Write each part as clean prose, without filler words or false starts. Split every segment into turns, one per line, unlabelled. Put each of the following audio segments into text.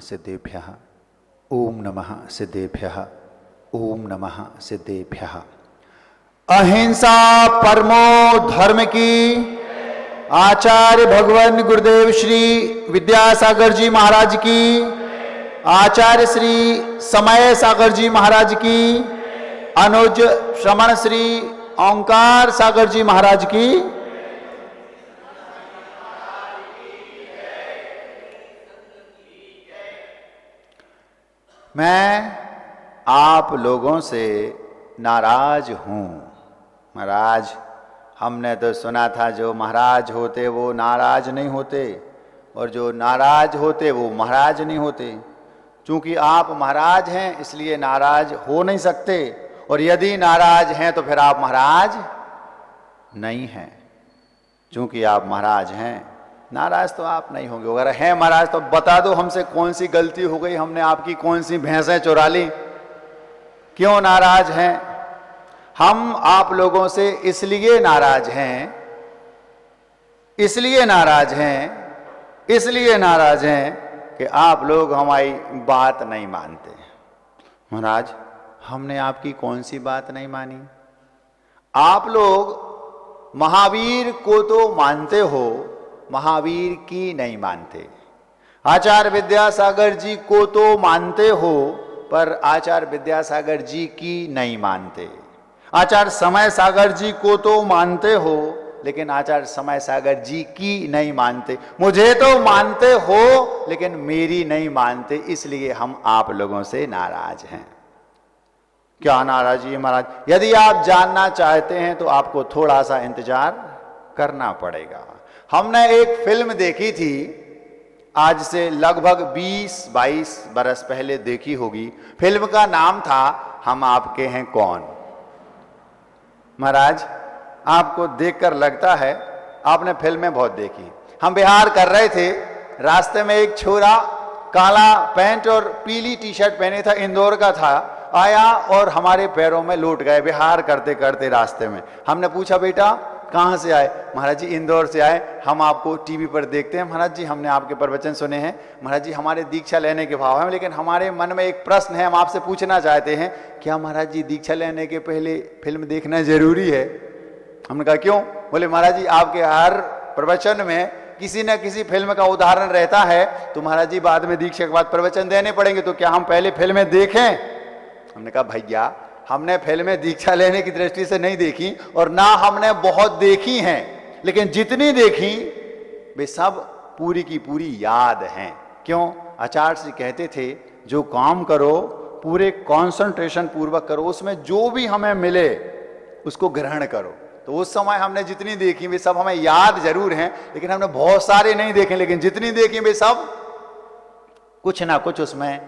सिद्धेभ्यः। ओम नमः सिद्धेभ्यः। ओम नमः सिद्धेभ्यः। अहिंसा परमो धर्म की। आचार्य भगवान गुरुदेव श्री विद्यासागर जी महाराज की। आचार्य श्री समय सागर जी महाराज की। अनुज श्रमण श्री ओंकार सागर जी महाराज की। मैं आप लोगों से नाराज हूं। महाराज, हमने तो सुना था जो महाराज होते वो नाराज नहीं होते, और जो नाराज होते वो महाराज नहीं होते। चूंकि आप महाराज हैं इसलिए नाराज हो नहीं सकते, और यदि नाराज हैं तो फिर आप महाराज नहीं हैं। चूंकि आप महाराज हैं, नाराज तो आप नहीं होंगे। अगर हैं महाराज तो बता दो हमसे कौन सी गलती हो गई, हमने आपकी कौन सी भैंसें चुरा ली, क्यों नाराज हैं? हम आप लोगों से इसलिए नाराज हैं, इसलिए नाराज हैं कि आप लोग हमारी बात नहीं मानते। महाराज, हमने आपकी कौन सी बात नहीं मानी? आप लोग महावीर को तो मानते हो, महावीर की नहीं मानते। आचार्य विद्यासागर जी को तो मानते हो, पर आचार्य विद्यासागर जी की नहीं मानते। आचार्य समय सागर जी को तो मानते हो, लेकिन आचार्य समय सागर जी की नहीं मानते। मुझे तो मानते हो लेकिन मेरी नहीं मानते, इसलिए हम आप लोगों से नाराज हैं। क्या नाराजी है महाराज? यदि आप जानना चाहते हैं तो आपको थोड़ा सा इंतजार करना पड़ेगा। हमने एक फिल्म देखी थी, आज से लगभग 20-22 बरस पहले देखी होगी। फिल्म का नाम था हम आपके हैं कौन। महाराज, आपको देखकर लगता है आपने फिल्में बहुत देखी। हम बिहार कर रहे थे, रास्ते में एक छोरा काला पैंट और पीली टी शर्ट पहने था, इंदौर का था, आया और हमारे पैरों में लौट गए बिहार करते करते रास्ते में। हमने पूछा, बेटा कहाँ से आए? महाराज जी इंदौर से आए, हम आपको टीवी पर देखते हैं। महाराज जी हमने आपके प्रवचन सुने हैं। महाराज जी हमारे दीक्षा लेने के भाव हैं, लेकिन हमारे मन में एक प्रश्न है, हम आपसे पूछना चाहते हैं, क्या महाराज जी दीक्षा लेने के पहले फिल्म देखना जरूरी है? हमने कहा क्यों? बोले महाराज जी आपके हर प्रवचन में किसी न किसी फिल्म का उदाहरण रहता है, तो महाराज जी बाद में दीक्षा के बाद प्रवचन देने पड़ेंगे, तो क्या हम पहले फिल्में देखें? हमने कहा भैया हमने फिल्में दीक्षा लेने की दृष्टि से नहीं देखी, और ना हमने बहुत देखी हैं, लेकिन जितनी देखी वे सब पूरी की पूरी याद हैं। क्यों? आचार्य जी कहते थे जो काम करो पूरे कंसंट्रेशन पूर्वक करो, उसमें जो भी हमें मिले उसको ग्रहण करो। तो उस समय हमने जितनी देखी वे सब हमें याद जरूर हैं, लेकिन हमने बहुत सारे नहीं देखे, लेकिन जितनी देखी वे सब कुछ ना कुछ उसमें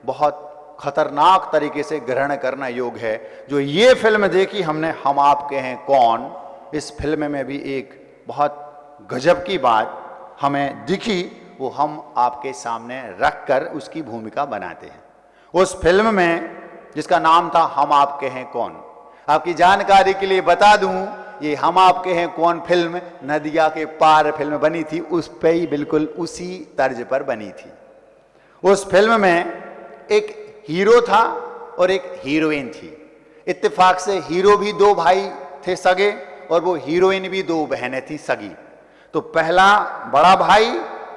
बहुत खतरनाक तरीके से ग्रहण करना योग्य है। जो ये फिल्म देखी हमने हम आपके हैं कौन, इस फिल्म में भी एक बहुत गजब की बात हमें दिखी, वो हम आपके सामने रखकर उसकी भूमिका बनाते हैं। उस फिल्म में जिसका नाम था हम आपके हैं कौन, आपकी जानकारी के लिए बता दूं, ये हम आपके हैं कौन फिल्म नदिया के पार फिल्म बनी थी, उस पे ही बिल्कुल उसी तर्ज पर बनी थी। उस फिल्म में एक हीरो था और एक हीरोइन थी। इत्तेफाक से हीरो भी दो भाई थे सगे, और वो हीरोइन भी दो बहनें थी सगी। तो पहला बड़ा भाई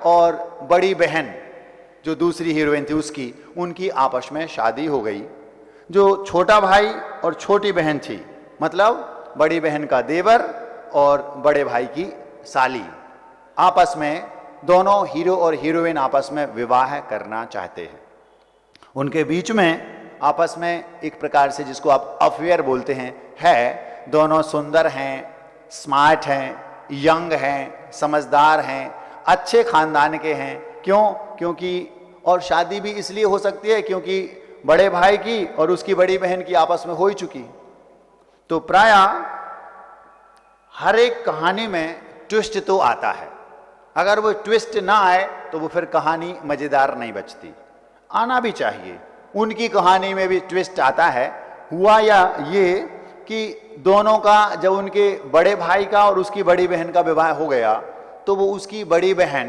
और बड़ी बहन जो दूसरी हीरोइन थी उसकी, उनकी आपस में शादी हो गई। जो छोटा भाई और छोटी बहन थी, मतलब बड़ी बहन का देवर और बड़े भाई की साली, आपस में दोनों हीरो और हीरोइन आपस में विवाह करना चाहते हैं। उनके बीच में आपस में एक प्रकार से जिसको आप अफेयर बोलते हैं है। दोनों सुंदर हैं, स्मार्ट हैं, यंग हैं, समझदार हैं, अच्छे खानदान के हैं। क्यों? क्योंकि और शादी भी इसलिए हो सकती है क्योंकि बड़े भाई की और उसकी बड़ी बहन की आपस में हो ही चुकी। तो प्रायः हर एक कहानी में ट्विस्ट तो आता है, अगर वो ट्विस्ट ना आए तो वो फिर कहानी मजेदार नहीं बचती। आना भी चाहिए। उनकी कहानी में भी ट्विस्ट आता है। हुआ या ये कि दोनों का, जब उनके बड़े भाई का और उसकी बड़ी बहन का विवाह हो गया, तो वो उसकी बड़ी बहन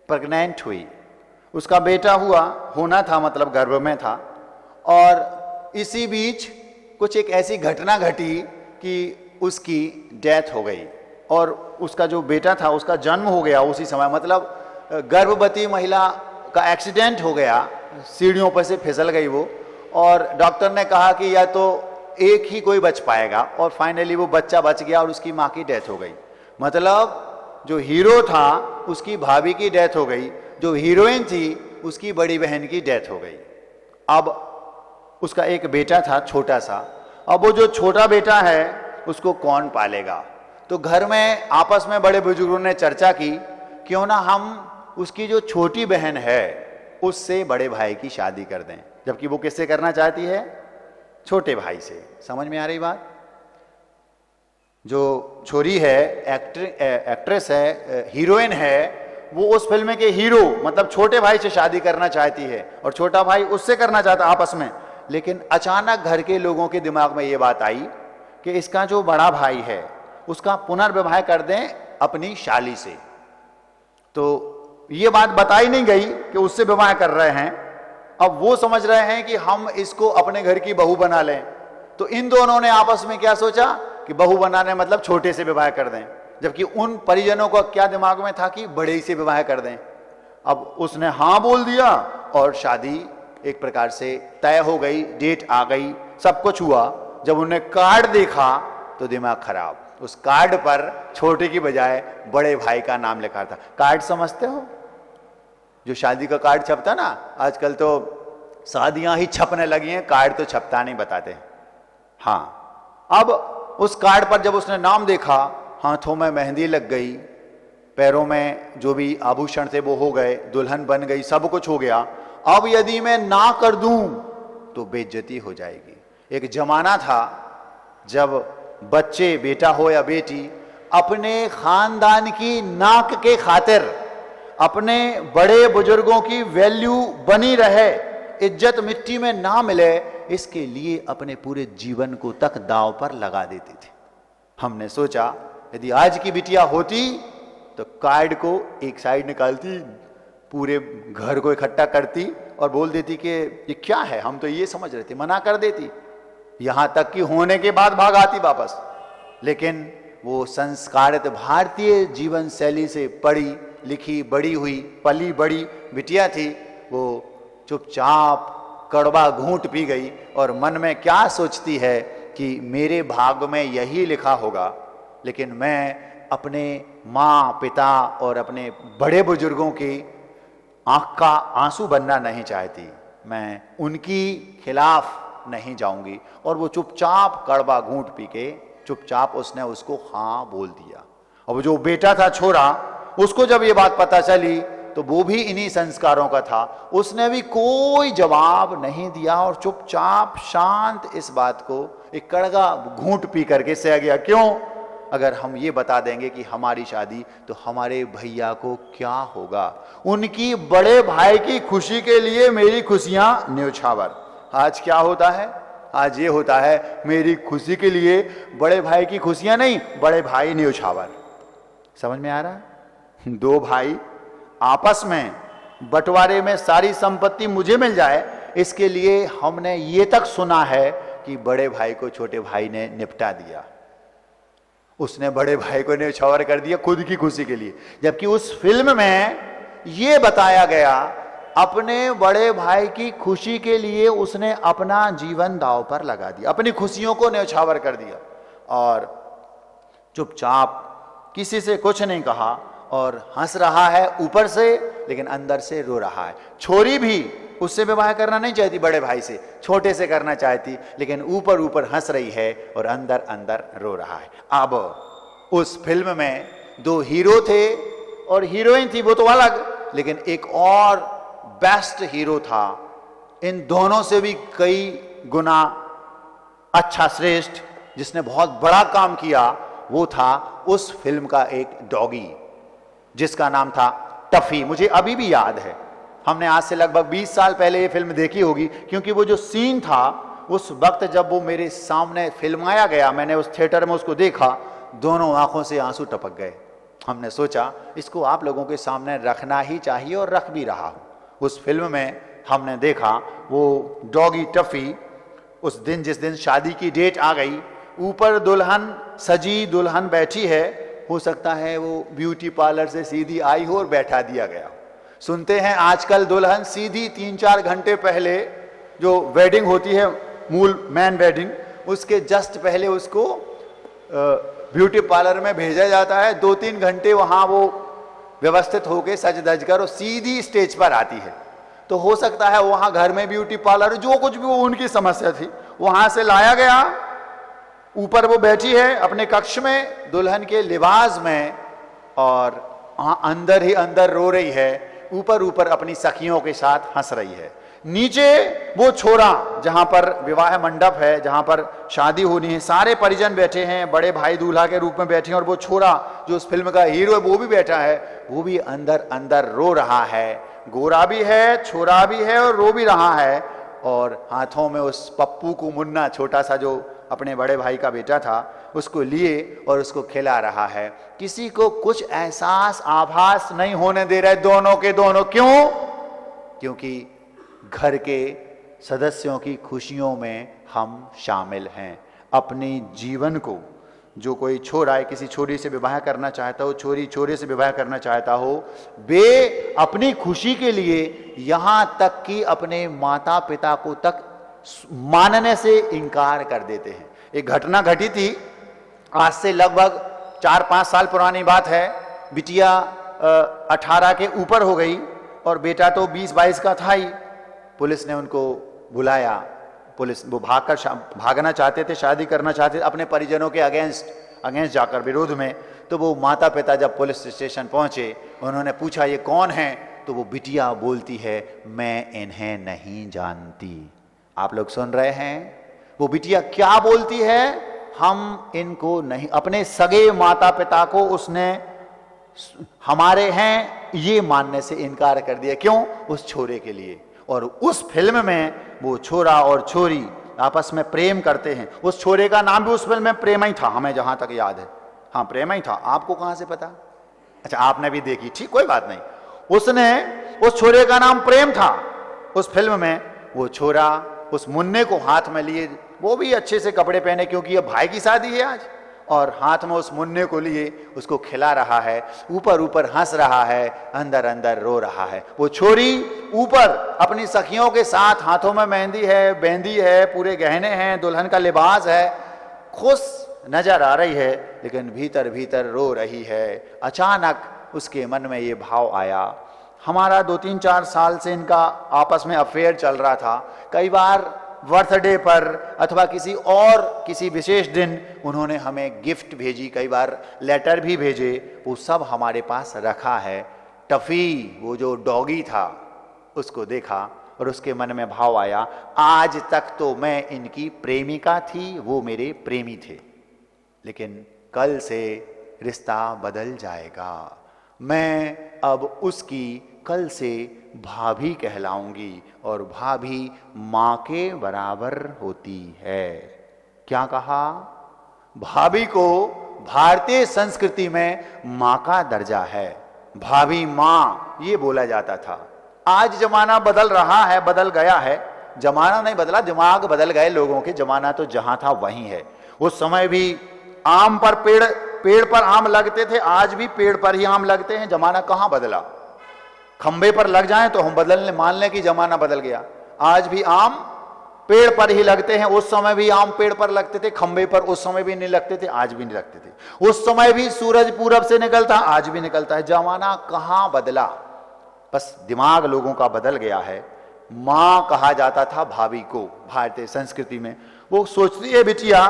प्रेग्नेंट हुई। उसका बेटा होना था, मतलब गर्भ में था। और इसी बीच कुछ एक ऐसी घटना घटी कि उसकी डेथ हो गई और उसका जो बेटा था उसका जन्म हो गया उसी समय। मतलब गर्भवती महिला का एक्सीडेंट हो गया, सीढ़ियों पर से फिसल गई वो, और डॉक्टर ने कहा कि या तो एक ही कोई बच पाएगा, और फाइनली वो बच्चा बच गया और उसकी माँ की डेथ हो गई। मतलब जो हीरो था उसकी भाभी की डेथ हो गई, जो हीरोइन थी उसकी बड़ी बहन की डेथ हो गई। अब उसका एक बेटा था छोटा सा, अब वो जो छोटा बेटा है उसको कौन पालेगा? तो घर में आपस में बड़े बुजुर्गों ने चर्चा की, क्यों ना हम उसकी जो छोटी बहन है उससे बड़े भाई की शादी कर दें, जबकि वो किससे करना चाहती है? छोटे भाई से। समझ में आ रही बात? जो छोरी है, एक्ट्रेस है, हीरोइन है, वो उस फिल्म के हीरो मतलब छोटे भाई से शादी करना चाहती है और छोटा भाई उससे करना चाहता आपस में। लेकिन अचानक घर के लोगों के दिमाग में ये बात आई कि इसका जो बड़ा भाई है उसका पुनर्विवाह कर दें अपनी शाली से। तो ये बात बताई नहीं गई कि उससे विवाह कर रहे हैं। अब वो समझ रहे हैं कि हम इसको अपने घर की बहू बना लें। तो इन दोनों ने आपस में क्या सोचा कि बहू बनाने मतलब छोटे से विवाह कर दें, जबकि उन परिजनों को क्या दिमाग में था कि बड़े से विवाह कर दें। अब उसने हाँ बोल दिया और शादी एक प्रकार से तय हो गई, डेट आ गई, सब कुछ हुआ। जब उन्हें कार्ड देखा तो दिमाग खराब, उस कार्ड पर छोटे की बजाय बड़े भाई का नाम लिखा था। कार्ड समझते हो? जो शादी का कार्ड छपता ना, आजकल तो शादियां ही छपने लगी हैं, कार्ड तो छपता नहीं बताते। हाँ, अब उस कार्ड पर जब उसने नाम देखा, हाथों में मेहंदी लग गई, पैरों में जो भी आभूषण थे वो हो गए, दुल्हन बन गई, सब कुछ हो गया। अब यदि मैं ना कर दूं तो बेइज्जती हो जाएगी। एक जमाना था जब बच्चे, बेटा हो या बेटी, अपने खानदान की नाक के खातिर अपने बड़े बुजुर्गों की वैल्यू बनी रहे, इज्जत मिट्टी में ना मिले, इसके लिए अपने पूरे जीवन को तक दांव पर लगा देते थे। हमने सोचा यदि आज की बिटिया होती तो कार्ड को एक साइड निकालती, पूरे घर को इकट्ठा करती और बोल देती कि ये क्या है, हम तो ये समझ रहे थे, मना कर देती, यहां तक कि होने के बाद भाग आती वापस। लेकिन वो संस्कारित भारतीय जीवन शैली से पढ़ी लिखी बड़ी हुई पली बड़ी बिटिया थी, वो चुपचाप कड़वा घूंट पी गई और मन में क्या सोचती है कि मेरे भाग में यही लिखा होगा। लेकिन मैं अपने माँ पिता और अपने बड़े बुजुर्गों की आंख का आंसू बनना नहीं चाहती, मैं उनकी खिलाफ नहीं जाऊंगी। और वो चुपचाप कड़वा घूंट पी के चुपचाप उसने उसको हाँ बोल दिया। अब जो बेटा था छोरा, उसको जब ये बात पता चली तो वो भी इन्हीं संस्कारों का था, उसने भी कोई जवाब नहीं दिया और चुपचाप शांत इस बात को एक कड़वा घूंट पी करके सह गया। क्यों? अगर हम ये बता देंगे कि हमारी शादी, तो हमारे भैया को क्या होगा, उनकी बड़े भाई की खुशी के लिए मेरी खुशियां न्योछावर। आज क्या होता है? आज ये होता है मेरी खुशी के लिए बड़े भाई की खुशियां नहीं, बड़े भाई न्योछावर। समझ में आ रहा? दो भाई आपस में बंटवारे में सारी संपत्ति मुझे मिल जाए, इसके लिए हमने ये तक सुना है कि बड़े भाई को छोटे भाई ने निपटा दिया, उसने बड़े भाई को न्योछावर कर दिया खुद की खुशी के लिए। जबकि उस फिल्म में ये बताया गया अपने बड़े भाई की खुशी के लिए उसने अपना जीवन दांव पर लगा दिया, अपनी खुशियों को न्योछावर कर दिया और चुपचाप किसी से कुछ नहीं कहा और हंस रहा है ऊपर से, लेकिन अंदर से रो रहा है। छोरी भी उससे विवाह करना नहीं चाहती, बड़े भाई से, छोटे से करना चाहती, लेकिन ऊपर ऊपर हंस रही है और अंदर अंदर रो रहा है। अब उस फिल्म में दो हीरो थे और हीरोइन थी, वो तो अलग, लेकिन एक और बेस्ट हीरो था, इन दोनों से भी कई गुना अच्छा श्रेष्ठ, जिसने बहुत बड़ा काम किया। वो था उस फिल्म का एक डॉगी जिसका नाम था टफी। मुझे अभी भी याद है, हमने आज से लगभग 20 साल पहले ये फिल्म देखी होगी, क्योंकि वो जो सीन था उस वक्त जब वो मेरे सामने फिल्माया गया, मैंने उस थिएटर में उसको देखा, दोनों आंखों से आंसू टपक गए। हमने सोचा इसको आप लोगों के सामने रखना ही चाहिए और रख भी रहा हूं। उस फिल्म में हमने देखा वो डॉगी टफी उस दिन जिस दिन शादी की डेट आ गई, ऊपर दुल्हन सजी दुल्हन बैठी है, हो सकता है वो ब्यूटी पार्लर से सीधी आई हो और बैठा दिया गया। सुनते हैं आजकल दुल्हन सीधी 3-4 घंटे पहले जो वेडिंग होती है, मूल मैन वेडिंग, उसके जस्ट पहले उसको ब्यूटी पार्लर में भेजा जाता है। 2-3 घंटे वहां वो व्यवस्थित होके सज धज कर और सीधी स्टेज पर आती है। तो हो सकता है वहां घर में ब्यूटी पार्लर जो कुछ भी वो उनकी समस्या थी वहां से लाया गया, ऊपर वो बैठी है अपने कक्ष में दुल्हन के लिबास में, और अंदर ही अंदर रो रही है, ऊपर ऊपर अपनी सखियों के साथ हंस रही है। नीचे वो छोरा जहां पर विवाह मंडप है, जहां पर शादी होनी है, सारे परिजन बैठे हैं, बड़े भाई दूल्हा के रूप में बैठे हैं, और वो छोरा जो उस फिल्म का हीरो है वो भी बैठा है, वो भी अंदर अंदर रो रहा है। गोरा भी है, छोरा भी है और रो भी रहा है, और हाथों में उस पप्पू को मुन्ना छोटा सा जो अपने बड़े भाई का बेटा था उसको लिए और उसको खिला रहा है। किसी को कुछ एहसास आभास नहीं होने दे रहे दोनों के दोनों। क्यों? क्योंकि घर के सदस्यों की खुशियों में हम शामिल हैं। अपने जीवन को, जो कोई छोरा है किसी छोरी से विवाह करना चाहता हो, छोरी छोरे से विवाह करना चाहता हो, वे अपनी खुशी के लिए यहां तक कि अपने माता पिता को तक मानने से इनकार कर देते हैं। एक घटना घटी थी आज से लगभग 4-5 साल पुरानी बात है। बिटिया 18 के ऊपर हो गई और बेटा तो 20-22 का था ही। पुलिस ने उनको बुलाया, पुलिस वो भागना चाहते थे, शादी करना चाहते थे अपने परिजनों के अगेंस्ट जाकर, विरोध में। तो वो माता पिता जब पुलिस स्टेशन पहुंचे, उन्होंने पूछा ये कौन है, तो वो बिटिया बोलती है मैं इन्हें नहीं जानती। आप लोग सुन रहे हैं वो बिटिया क्या बोलती है? हम इनको नहीं, अपने सगे माता पिता को उसने हमारे हैं ये मानने से इनकार कर दिया। क्यों? उस छोरे के लिए। और उस फिल्म में वो छोरा और छोरी आपस में प्रेम करते हैं। उस छोरे का नाम भी उस फिल्म में प्रेम ही था, हमें जहां तक याद है। हाँ, प्रेम ही था। आपको कहां से पता? अच्छा, आपने भी देखी, ठीक, कोई बात नहीं। उसने उस छोरे का नाम प्रेम था उस फिल्म में। वो छोरा उस मुन्ने को हाथ में लिए, वो भी अच्छे से कपड़े पहने क्योंकि ये भाई की शादी है आज, और हाथ में उस मुन्ने को लिए उसको खिला रहा है, ऊपर ऊपर हंस रहा है, अंदर अंदर रो रहा है। वो छोरी ऊपर अपनी सखियों के साथ, हाथों में मेहंदी है, बेंदी है, पूरे गहने हैं, दुल्हन का लिबास है, खुश नजर आ रही है, लेकिन भीतर भीतर रो रही है। अचानक उसके मन में ये भाव आया, हमारा 2-3-4 साल से इनका आपस में अफेयर चल रहा था। कई बार बर्थडे पर अथवा किसी विशेष दिन उन्होंने हमें गिफ्ट भेजी, कई बार लेटर भी भेजे, वो सब हमारे पास रखा है। टफी वो जो डॉगी था उसको देखा और उसके मन में भाव आया, आज तक तो मैं इनकी प्रेमिका थी, वो मेरे प्रेमी थे, लेकिन कल से रिश्ता बदल जाएगा। मैं अब उसकी कल से भाभी कहलाऊंगी और भाभी मां के बराबर होती है। क्या कहा? भाभी को भारतीय संस्कृति में मां का दर्जा है, भाभी मां ये बोला जाता था। आज जमाना बदल रहा है, बदल गया है। जमाना नहीं बदला, दिमाग बदल गए लोगों के। जमाना तो जहां था वहीं है। उस समय भी आम पर पेड़ पर आम लगते थे, आज भी पेड़ पर ही आम लगते हैं। जमाना कहां बदला? खंबे पर लग जाएं तो हम मान लें कि जमाना बदल गया। आज भी आम पेड़ पर ही लगते हैं। उस समय भी आम पेड़ पर लगते थे, खंबे पर उस समय भी नहीं लगते थे, आज भी नहीं लगते थे। उस समय भी सूरज पूरब से निकलता, आज भी निकलता है। जमाना कहां बदला? बस दिमाग लोगों का बदल गया है। मां कहा जाता था भाभी को भारतीय संस्कृति में। वो सोचती है बिटिया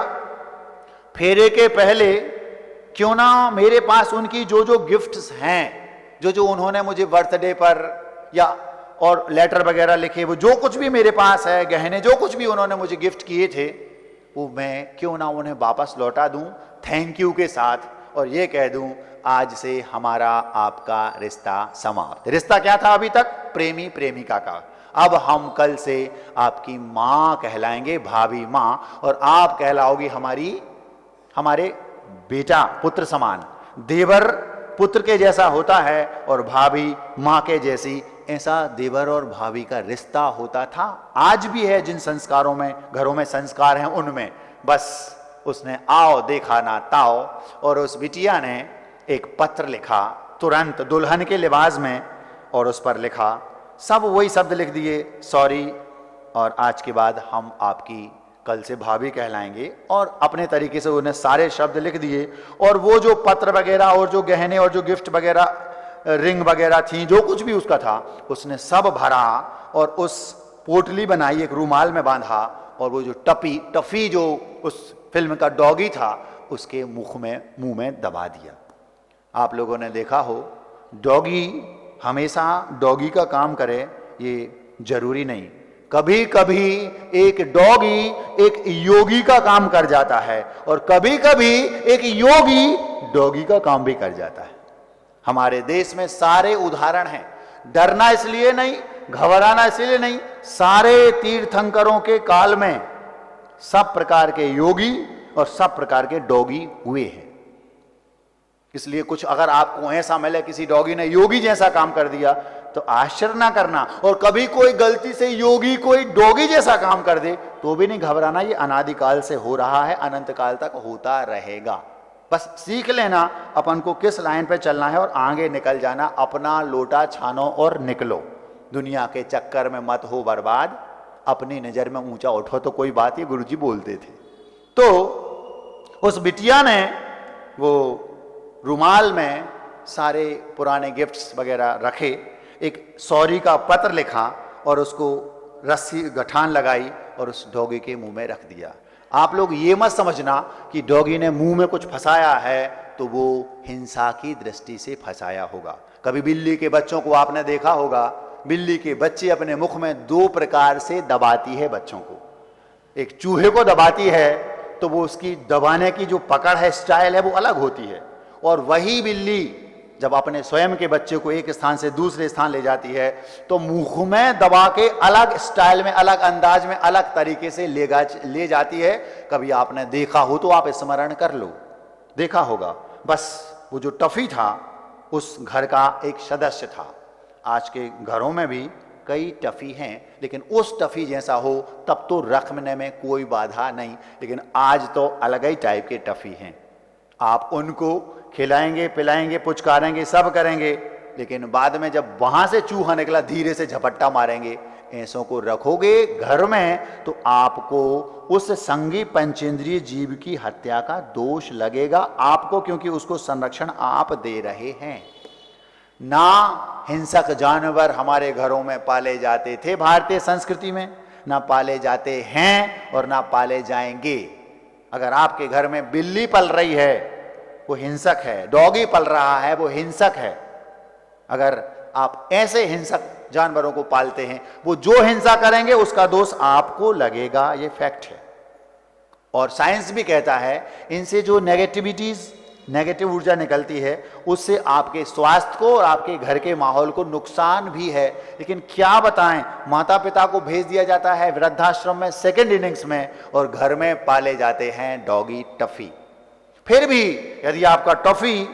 फेरे के पहले क्यों ना मेरे पास उनकी जो जो गिफ्ट्स हैं, जो उन्होंने मुझे बर्थडे पर या और लेटर वगैरह लिखे, वो जो कुछ भी मेरे पास है, गहने जो कुछ भी उन्होंने मुझे गिफ्ट किए थे, वो मैं क्यों ना उन्हें वापस लौटा दूं थैंक यू के साथ, और ये कह दूं आज से हमारा आपका रिश्ता समाप्त। रिश्ता क्या था अभी तक? प्रेमी प्रेमिका का। अब हम कल से आपकी मां कहलाएंगे, भाभी मां, और आप कहलाओगी हमारे बेटा, पुत्र समान। देवर पुत्र के जैसा होता है और भाभी मां के जैसी ऐसा देवर और भाभी का रिश्ता होता था, आज भी है। जिन संस्कारों में घरों में संस्कार हैं उनमें बस उसने आओ देखा ना ताओ। और उस बिटिया ने एक पत्र लिखा तुरंत दुल्हन के लिबास में, और उस पर लिखा सब वही शब्द लिख दिए, सॉरी, और आज के बाद हम आपकी कल से भाभी कहलाएंगे, और अपने तरीके से उन्हें सारे शब्द लिख दिए। और वो जो पत्र वगैरह और जो गहने और जो गिफ्ट वगैरह रिंग वगैरह थी, जो कुछ भी उसका था, उसने सब भरा और उस पोटली बनाई, एक रूमाल में बांधा, और वो जो टफी जो उस फिल्म का डॉगी था उसके मुंह में दबा दिया। आप लोगों ने देखा हो, डॉगी हमेशा डॉगी का काम करे ये जरूरी नहीं। कभी कभी एक डॉगी एक योगी का काम कर जाता है, और कभी कभी एक योगी डॉगी का काम भी कर जाता है। हमारे देश में सारे उदाहरण हैं। डरना इसलिए नहीं, घबराना इसलिए नहीं, सारे तीर्थंकरों के काल में सब प्रकार के योगी और सब प्रकार के डॉगी हुए हैं। इसलिए कुछ अगर आपको ऐसा मिले किसी डॉगी ने योगी जैसा काम कर दिया तो आश्चर्य ना करना, और कभी कोई गलती से योगी कोई डॉगी जैसा काम कर दे तो भी नहीं घबराना। ये अनादिकाल से हो रहा है, अनंत काल तक होता रहेगा। बस सीख लेना अपन को किस लाइन पे चलना है और आगे निकल जाना। अपना लोटा छानो और निकलो, दुनिया के चक्कर में मत हो बर्बाद, अपनी नजर में ऊंचा उठो तो कोई बात, ये गुरुजी बोलते थे। तो उस बिटिया ने वो रुमाल में सारे पुराने गिफ्ट्स वगैरह रखे, एक सॉरी का पत्र लिखा और उसको रस्सी गठान लगाई और उस डॉगी के मुंह में रख दिया। आप लोग ये मत समझना कि डॉगी ने मुंह में कुछ फंसाया है तो वो हिंसा की दृष्टि से फंसाया होगा। कभी बिल्ली के बच्चों को आपने देखा होगा, बिल्ली के बच्चे अपने मुख में दो प्रकार से दबाती है बच्चों को। एक चूहे को दबाती है तो वो उसकी दबाने की जो पकड़ है, स्टाइल है, वो अलग होती है। और वही बिल्ली जब अपने स्वयं के बच्चे को एक स्थान से दूसरे स्थान ले जाती है तो मुंह में दबा के अलग स्टाइल में, अलग अंदाज में, अलग तरीके से ले जाती है। कभी आपने देखा हो तो आप स्मरण कर लो, देखा होगा। बस वो जो टफी था उस घर का एक सदस्य था। आज के घरों में भी कई टफी हैं, लेकिन उस टफी जैसा हो तब तो रखने में कोई बाधा नहीं, लेकिन आज तो अलग ही टाइप के टफी हैं। आप उनको खिलाएंगे, पिलाएंगे, पुचकारेंगे, सब करेंगे, लेकिन बाद में जब वहां से चूहा निकला धीरे से झपट्टा मारेंगे। ऐसों को रखोगे घर में तो आपको उस संगी पंचेंद्रिय जीव की हत्या का दोष लगेगा आपको, क्योंकि उसको संरक्षण आप दे रहे हैं। ना हिंसक जानवर हमारे घरों में पाले जाते थे भारतीय संस्कृति में, ना पाले जाते हैं और ना पाले जाएंगे। अगर आपके घर में बिल्ली पल रही है वो हिंसक है, डॉगी पल रहा है वो हिंसक है। अगर आप ऐसे हिंसक जानवरों को पालते हैं, वो जो हिंसा करेंगे उसका दोष आपको लगेगा, ये फैक्ट है। और साइंस भी कहता है इनसे जो नेगेटिव ऊर्जा निकलती है उससे आपके स्वास्थ्य को और आपके घर के माहौल को नुकसान भी है। लेकिन क्या बताएं, माता पिता को भेज दिया जाता है वृद्धाश्रम में सेकेंड इनिंग्स में और घर में पाले जाते हैं डॉगी टफी। फिर भी यदि आपका टफी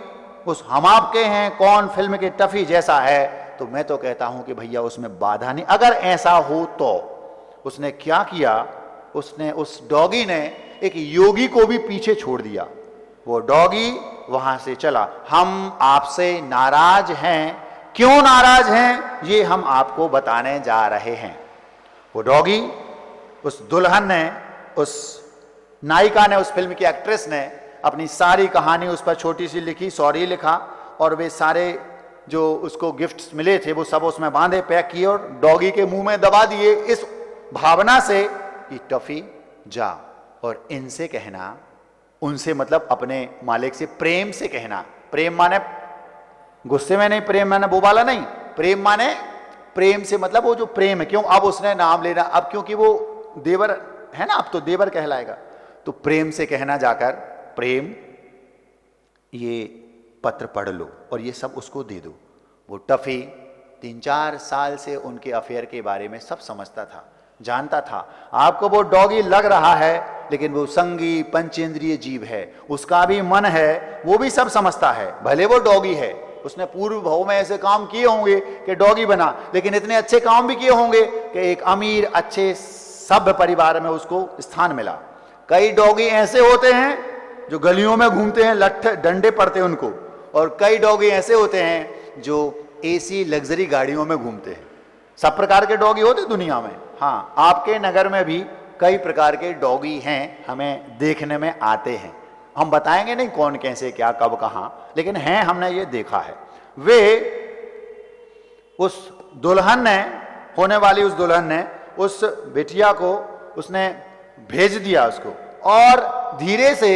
उस हम आपके हैं कौन फिल्म के टफी जैसा है तो मैं तो कहता हूं कि भैया उसमें बाधा नहीं। अगर ऐसा हो तो उसने क्या किया, उसने उस डॉगी ने एक योगी को भी पीछे छोड़ दिया। वो डॉगी वहां से चला। हम आपसे नाराज हैं, क्यों नाराज हैं ये हम आपको बताने जा रहे हैं। वो डॉगी, उस दुल्हन ने, उस नायिका ने, उस फिल्म की एक्ट्रेस ने अपनी सारी कहानी उस पर छोटी सी लिखी, सॉरी लिखा, और वे सारे जो उसको गिफ्ट्स मिले थे वो सब उसमें बांधे, पैक किए और डॉगी के मुंह में दबा दिए, इस भावना से कि टफी जा और इनसे कहना, उनसे मतलब अपने मालिक से प्रेम से कहना। प्रेम माने गुस्से में नहीं, प्रेम माने वो वाला नहीं, प्रेम माने प्रेम से मतलब वो जो प्रेम है। क्यों अब उसने नाम लेना, अब क्योंकि वो देवर है ना, अब तो देवर कहलाएगा, तो प्रेम से कहना जाकर, प्रेम ये पत्र पढ़ लो और ये सब उसको दे दो। वो टफी 3-4 साल से उनके अफेयर के बारे में सब समझता था, जानता था। आपको वो डॉगी लग रहा है लेकिन वो संगी पंचेंद्रिय जीव है, उसका भी मन है, वो भी सब समझता है। भले वो डॉगी है उसने पूर्व भाव में ऐसे काम किए होंगे कि डॉगी बना, लेकिन इतने अच्छे काम भी किए होंगे कि एक अमीर अच्छे सभ्य परिवार में उसको स्थान मिला। कई डॉगी ऐसे होते हैं जो गलियों में घूमते हैं, लट्ठे डंडे पड़ते हैं उनको, और कई डॉगी ऐसे होते हैं जो एसी लग्जरी गाड़ियों में घूमते हैं। सब प्रकार के डॉगी होते दुनिया में। हाँ, आपके नगर में भी कई प्रकार के डॉगी हैं, हमें देखने में आते हैं। हम बताएंगे नहीं कौन कैसे क्या कब कहां, लेकिन हैं, हमने ये देखा है। वे उस दुल्हन ने, होने वाली उस दुल्हन ने उस बिटिया को उसने भेज दिया उसको, और धीरे से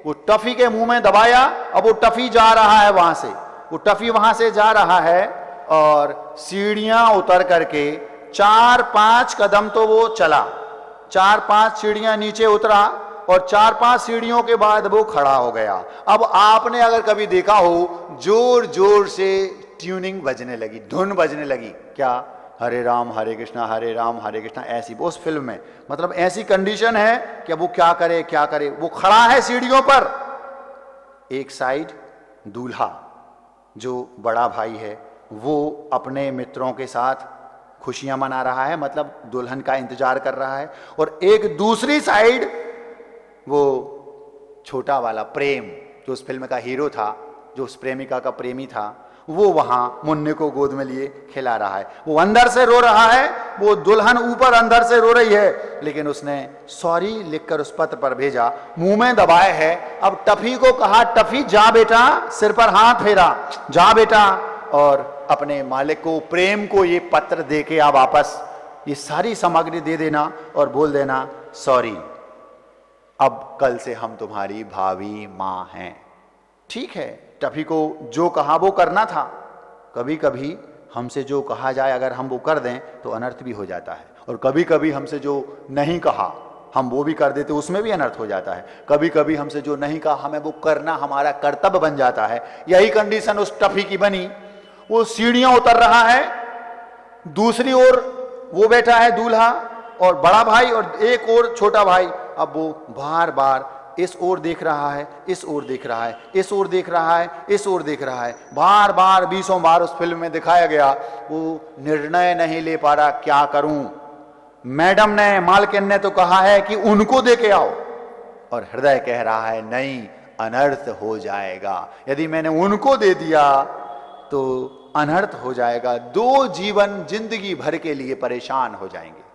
वो टफी के मुंह में दबाया। अब वो टफी जा रहा है वहां से, वो टफी वहां से जा रहा है और सीढ़ियां उतर करके 4-5 कदम तो वो चला, 4-5 सीढ़ियां नीचे उतरा और 4-5 सीढ़ियों के बाद वो खड़ा हो गया। अब आपने अगर कभी देखा हो, जोर जोर से ट्यूनिंग बजने लगी, धुन बजने लगी, क्या हरे राम हरे कृष्णा हरे राम हरे कृष्णा, ऐसी उस फिल्म में, मतलब ऐसी कंडीशन है कि वो क्या करे क्या करे। वो खड़ा है सीढ़ियों पर, एक साइड दूल्हा जो बड़ा भाई है वो अपने मित्रों के साथ खुशियां मना रहा है, मतलब दुल्हन का इंतजार कर रहा है, और एक दूसरी साइड वो छोटा वाला प्रेम, जो उस फिल्म का हीरो था, जो उस प्रेमिका का प्रेमी था, वो वहां मुन्ने को गोद में लिए खिला रहा है। वो अंदर से रो रहा है, वो दुल्हन ऊपर अंदर से रो रही है, लेकिन उसने सॉरी लिखकर उस पत्र पर भेजा, मुंह में दबाए है। अब टफी को कहा, टफी जा बेटा, सिर पर हाथ फेरा, जा बेटा और अपने मालिक को, प्रेम को ये पत्र दे के आप वापस ये सारी सामग्री दे देना और बोल देना सॉरी, अब कल से हम तुम्हारी भावी मां हैं। ठीक है, टफी को जो कहा वो करना था। कभी कभी हमसे जो कहा जाए अगर हम वो कर दें तो अनर्थ भी हो जाता है, और कभी कभी हमसे जो नहीं कहा हम वो भी कर देते, उसमें भी अनर्थ हो जाता है। कभी कभी हमसे जो नहीं कहा हमें वो करना हमारा कर्तव्य बन जाता है। यही कंडीशन उस टफी की बनी। वो सीढ़ियां उतर रहा है, दूसरी ओर वो बैठा है दूल्हा और बड़ा भाई, और एक और छोटा भाई। अब वो बार बार इस ओर देख रहा है, इस ओर देख रहा है, इस ओर देख रहा है, इस ओर देख रहा है, बार बार 20 बार उस फिल्म में दिखाया गया। वो निर्णय नहीं ले पा रहा, क्या करूं। मैडम ने, मालकिन ने तो कहा है कि उनको दे के आओ, और हृदय कह रहा है नहीं, अनर्थ हो जाएगा। यदि मैंने उनको दे दिया तो अनर्थ हो जाएगा, 2 जीवन जिंदगी भर के लिए परेशान हो जाएंगे।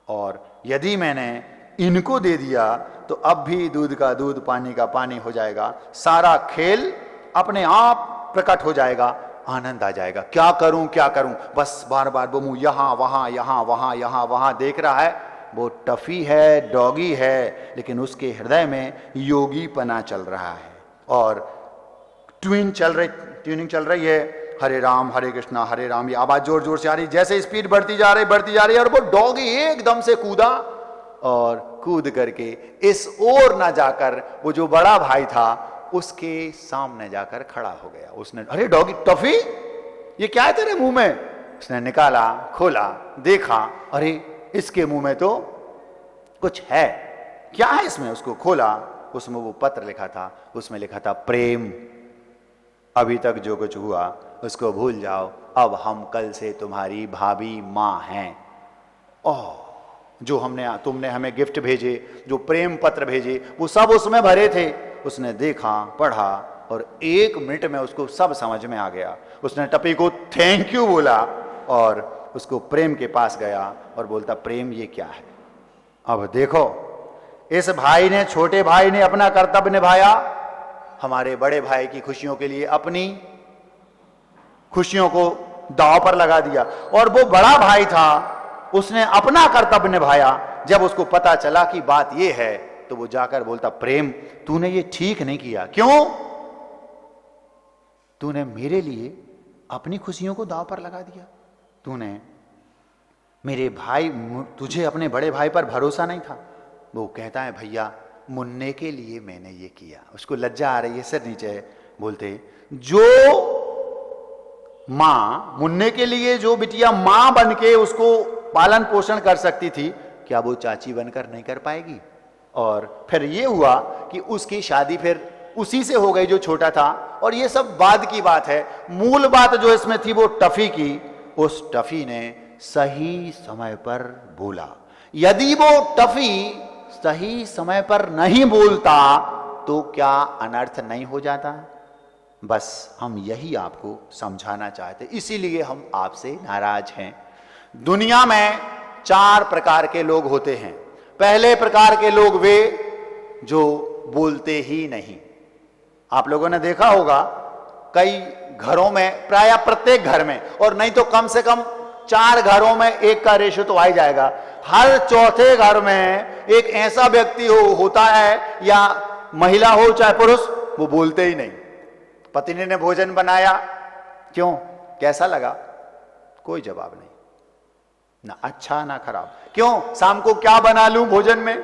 और यदि मैंने इनको दे दिया तो अब भी दूध का दूध पानी का पानी हो जाएगा, सारा खेल अपने आप प्रकट हो जाएगा, आनंद आ जाएगा। क्या करूं क्या करूं, बस बार बार वो मुंह यहां वहां यहां वहां यहां वहां देख रहा है। वो टफी है, डॉगी है, लेकिन उसके हृदय में योगी पना चल रहा है और ट्यूनिंग चल रही है। हरे राम हरे कृष्णा हरे राम, ये आवाज जोर जोर से आ रही, जैसे स्पीड बढ़ती जा रही, और वो डॉगी एकदम से कूदा और कूद करके इस ओर ना जाकर वो जो बड़ा भाई था उसके सामने जाकर खड़ा हो गया। उसने, अरे डॉगी, टफी ये क्या है तेरे मुंह में? उसने निकाला, खोला, देखा, अरे इसके मुंह में तो कुछ है, क्या है इसमें? उसको खोला, उसमें वो पत्र लिखा था, उसमें लिखा था प्रेम, अभी तक जो कुछ हुआ उसको भूल जाओ, अब हम कल से तुम्हारी भाभी मां हैं। ओह, जो तुमने हमें गिफ्ट भेजे, जो प्रेम पत्र भेजे, वो सब उसमें भरे थे। उसने देखा, पढ़ा और 1 मिनट में उसको सब समझ में आ गया। उसने टपी को थैंक यू बोला और उसको प्रेम के पास गया और बोलता, प्रेम ये क्या है? अब देखो, इस भाई ने, छोटे भाई ने अपना कर्तव्य निभाया, हमारे बड़े भाई की खुशियों के लिए अपनी खुशियों को दांव पर लगा दिया। और वो बड़ा भाई था, उसने अपना कर्तव्य निभाया। जब उसको पता चला कि बात ये है तो वो जाकर बोलता, प्रेम तूने ये ठीक नहीं किया। क्यों? तूने मेरे लिए अपनी खुशियों को दांव पर लगा दिया। तूने मेरे भाई, तुझे अपने बड़े भाई पर भरोसा नहीं था। वो कहता है, भैया मुन्ने के लिए मैंने ये किया। उसको लज्जा आ रही है, सिर नीचे है। बोलते, जो मां, मुन्ने के लिए जो बिटिया मां बन के उसको पालन पोषण कर सकती थी, क्या वो चाची बनकर नहीं कर पाएगी? और फिर ये हुआ कि उसकी शादी फिर उसी से हो गई जो छोटा था। और ये सब बाद की बात है। मूल बात जो इसमें थी वो टफी की, उस टफी ने सही समय पर बोला। यदि वो टफी सही समय पर नहीं बोलता तो क्या अनर्थ नहीं हो जाता? बस हम यही आपको समझाना चाहते, इसीलिए हम आपसे नाराज हैं। दुनिया में 4 प्रकार के लोग होते हैं। पहले प्रकार के लोग वे जो बोलते ही नहीं। आप लोगों ने देखा होगा कई घरों में, प्राय प्रत्येक घर में, और नहीं तो कम से कम 4 घरों में एक का रेशो तो आ ही जाएगा। हर चौथे घर में एक ऐसा व्यक्ति होता है, या महिला हो चाहे पुरुष, वो बोलते ही नहीं। पत्नी ने भोजन बनाया, क्यों, कैसा लगा, कोई जवाब नहीं, ना अच्छा ना खराब। क्यों, शाम को क्या बना लूं भोजन में,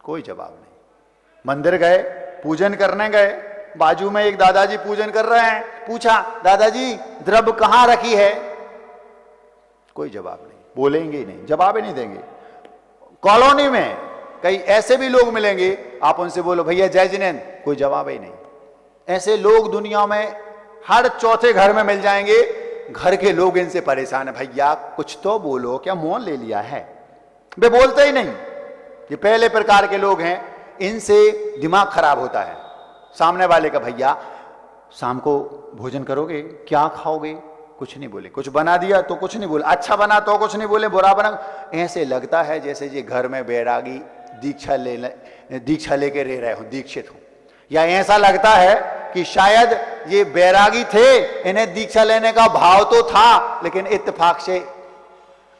कोई जवाब नहीं। मंदिर गए, पूजन करने गए, बाजू में एक दादाजी पूजन कर रहे हैं, पूछा दादाजी द्रव्य कहां रखी है, कोई जवाब नहीं, बोलेंगे ही नहीं, जवाब ही नहीं देंगे। कॉलोनी में कई ऐसे भी लोग मिलेंगे, आप उनसे बोलो भैया जय जिनेंद्र, कोई जवाब ही नहीं। ऐसे लोग दुनिया में हर चौथे घर में मिल जाएंगे। घर के लोग इनसे परेशान है, भैया कुछ तो बोलो, क्या मौन ले लिया है, वे बोलते ही नहीं। ये पहले प्रकार के लोग हैं, इनसे दिमाग खराब होता है। सामने वाले का भैया शाम को भोजन करोगे, क्या खाओगे, कुछ नहीं बोले, कुछ बना दिया तो कुछ नहीं बोले, अच्छा बना तो कुछ नहीं बोले, बुरा बना। ऐसे लगता है जैसे ये घर में बैरागी दीक्षा लेके रह रहे हो, दीक्षित हो। या ऐसा लगता है कि शायद ये बैरागी थे, इन्हें दीक्षा लेने का भाव तो था, लेकिन इत्तेफाक से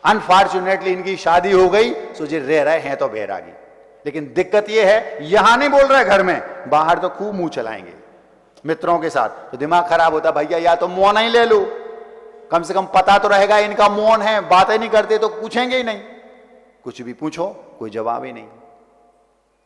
अनफॉर्चुनेटली इनकी शादी हो गई, सो ये रह रहे हैं तो बैरागी। लेकिन दिक्कत ये है, यहां नहीं बोल रहे घर में, बाहर तो खूब मुंह चलाएंगे मित्रों के साथ, तो दिमाग खराब होता। भैया या तो मौन ही ले लो, कम से कम पता तो रहेगा इनका मौन है, बातें नहीं करते तो पूछेंगे ही नहीं, कुछ भी पूछो कोई जवाब ही नहीं।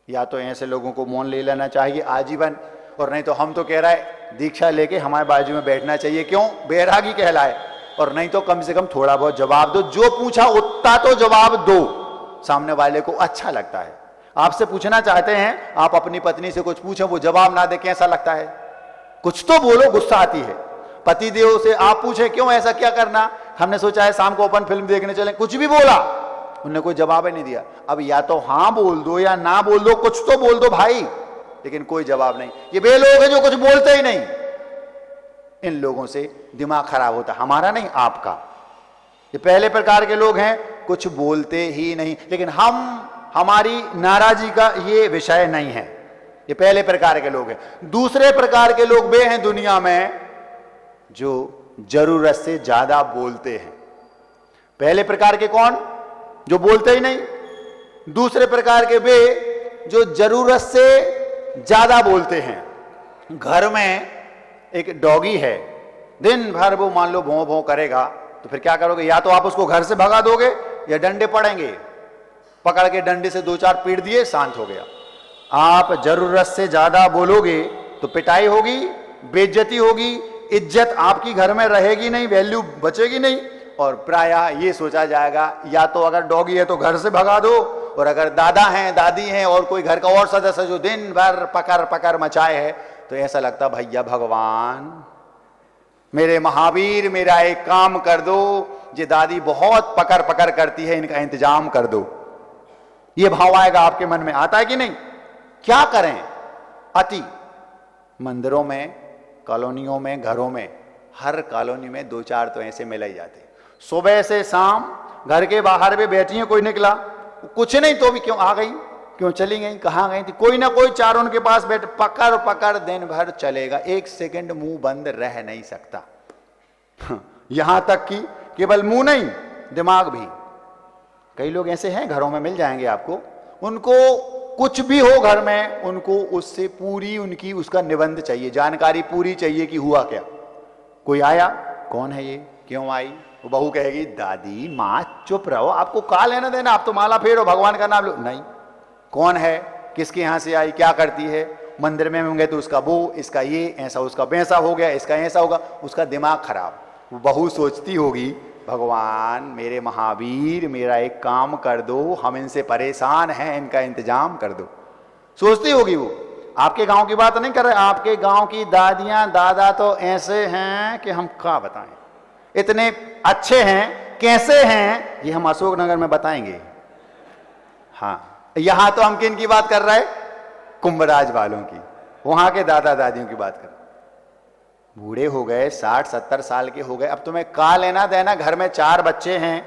या तो ऐसे लोगों को मौन ले लेना चाहिए आजीवन, और नहीं तो हम तो कह रहा है दीक्षा लेके हमारे बाजू में बैठना चाहिए, क्यों, बैरागी कहलाए। और नहीं तो कम से कम थोड़ा बहुत जवाब दो, जो पूछा उतना तो जवाब दो, सामने वाले को अच्छा लगता है। आपसे पूछना चाहते हैं, आप अपनी पत्नी से कुछ पूछें, वो जवाब ना दे, कैसा लगता है, कुछ तो बोलो, गुस्सा आती है। पति देव से आप पूछे क्यों ऐसा क्या करना, हमने सोचा है शाम को अपन फिल्म देखने चले, कुछ भी बोला, उन्होंने कोई जवाब ही नहीं दिया। अब या तो हाँ बोल दो या ना बोल दो, कुछ तो बोल दो भाई, लेकिन कोई जवाब नहीं। ये वे लोग हैं जो कुछ बोलते ही नहीं। इन लोगों से दिमाग खराब होता, हमारा नहीं आपका। ये पहले प्रकार के लोग हैं, कुछ बोलते ही नहीं। लेकिन हमारी नाराजी का ये विषय नहीं है। ये पहले प्रकार के लोग हैं। दूसरे प्रकार के लोग वे हैं दुनिया में जो जरूरत से ज्यादा बोलते हैं। पहले प्रकार के कौन, जो बोलते ही नहीं। दूसरे प्रकार के वे जो जरूरत से ज्यादा बोलते हैं। घर में एक डॉगी है, दिन भर वो मान लो भौं भौं करेगा, तो फिर क्या करोगे, या तो आप उसको घर से भगा दोगे या डंडे पड़ेंगे, पकड़ के डंडे से 2-4 पीट दिए, शांत हो गया। आप जरूरत से ज्यादा बोलोगे तो पिटाई होगी, बेइज्जती होगी, इज्जत आपकी घर में रहेगी नहीं, वैल्यू बचेगी नहीं, और प्रायः ये सोचा जाएगा या तो अगर डॉगी है तो घर से भगा दो, और अगर दादा हैं दादी हैं और कोई घर का और सदस्य जो दिन भर पकड़ पकड़ मचाए है, तो ऐसा लगता भैया भगवान मेरे महावीर मेरा एक काम कर दो, ये दादी बहुत पकड़ पकड़ करती है, इनका इंतजाम कर दो। ये भाव आएगा आपके मन में, आता है कि नहीं। क्या करें, अति मंदिरों में, कॉलोनियों में, घरों में, हर कॉलोनी में 2-4 तो ऐसे मिल ही जाते। सुबह से शाम घर के बाहर भी बैठी है, कोई निकला कुछ नहीं तो भी क्यों आ गई, क्यों चली गई, कहां गई थी, कोई ना कोई 4 उनके पास बैठ, पकड़ पकड़ दिन भर चलेगा, 1 सेकंड मुंह बंद रह नहीं सकता। यहां तक कि केवल मुंह नहीं, दिमाग भी। कई लोग ऐसे हैं, घरों में मिल जाएंगे आपको, उनको कुछ भी हो घर में, उनको उससे पूरी उनकी उसका निबंध चाहिए, जानकारी पूरी चाहिए कि हुआ क्या। कोई आया, कौन है ये, क्यों आई, वो बहू कहेगी दादी माँ चुप रहो, आपको का लेना देना, आप तो माला फेरो, भगवान का नाम लो, नहीं, कौन है, किसके यहां से आई, क्या करती है, मंदिर में होंगे तो उसका वो, इसका ये, ऐसा उसका वैसा हो गया, इसका ऐसा होगा, उसका दिमाग खराब। वो बहू सोचती होगी भगवान मेरे महावीर मेरा एक काम कर दो, हम इनसे परेशान हैं, इनका इंतजाम कर दो, सोचती होगी वो। आपके गांव की बात नहीं कर रहे, आपके गांव की दादियां दादा तो ऐसे हैं कि हम क्या बताएं, इतने अच्छे हैं, कैसे हैं ये हम अशोकनगर में बताएंगे। हाँ, यहां तो हम किन की बात कर रहे हैं, कुंभराज वालों की, वहां के दादा दादियों की बात कर। बूढ़े हो गए, 60-70 साल के हो गए, अब तुम्हें का लेना देना, घर में 4 बच्चे हैं,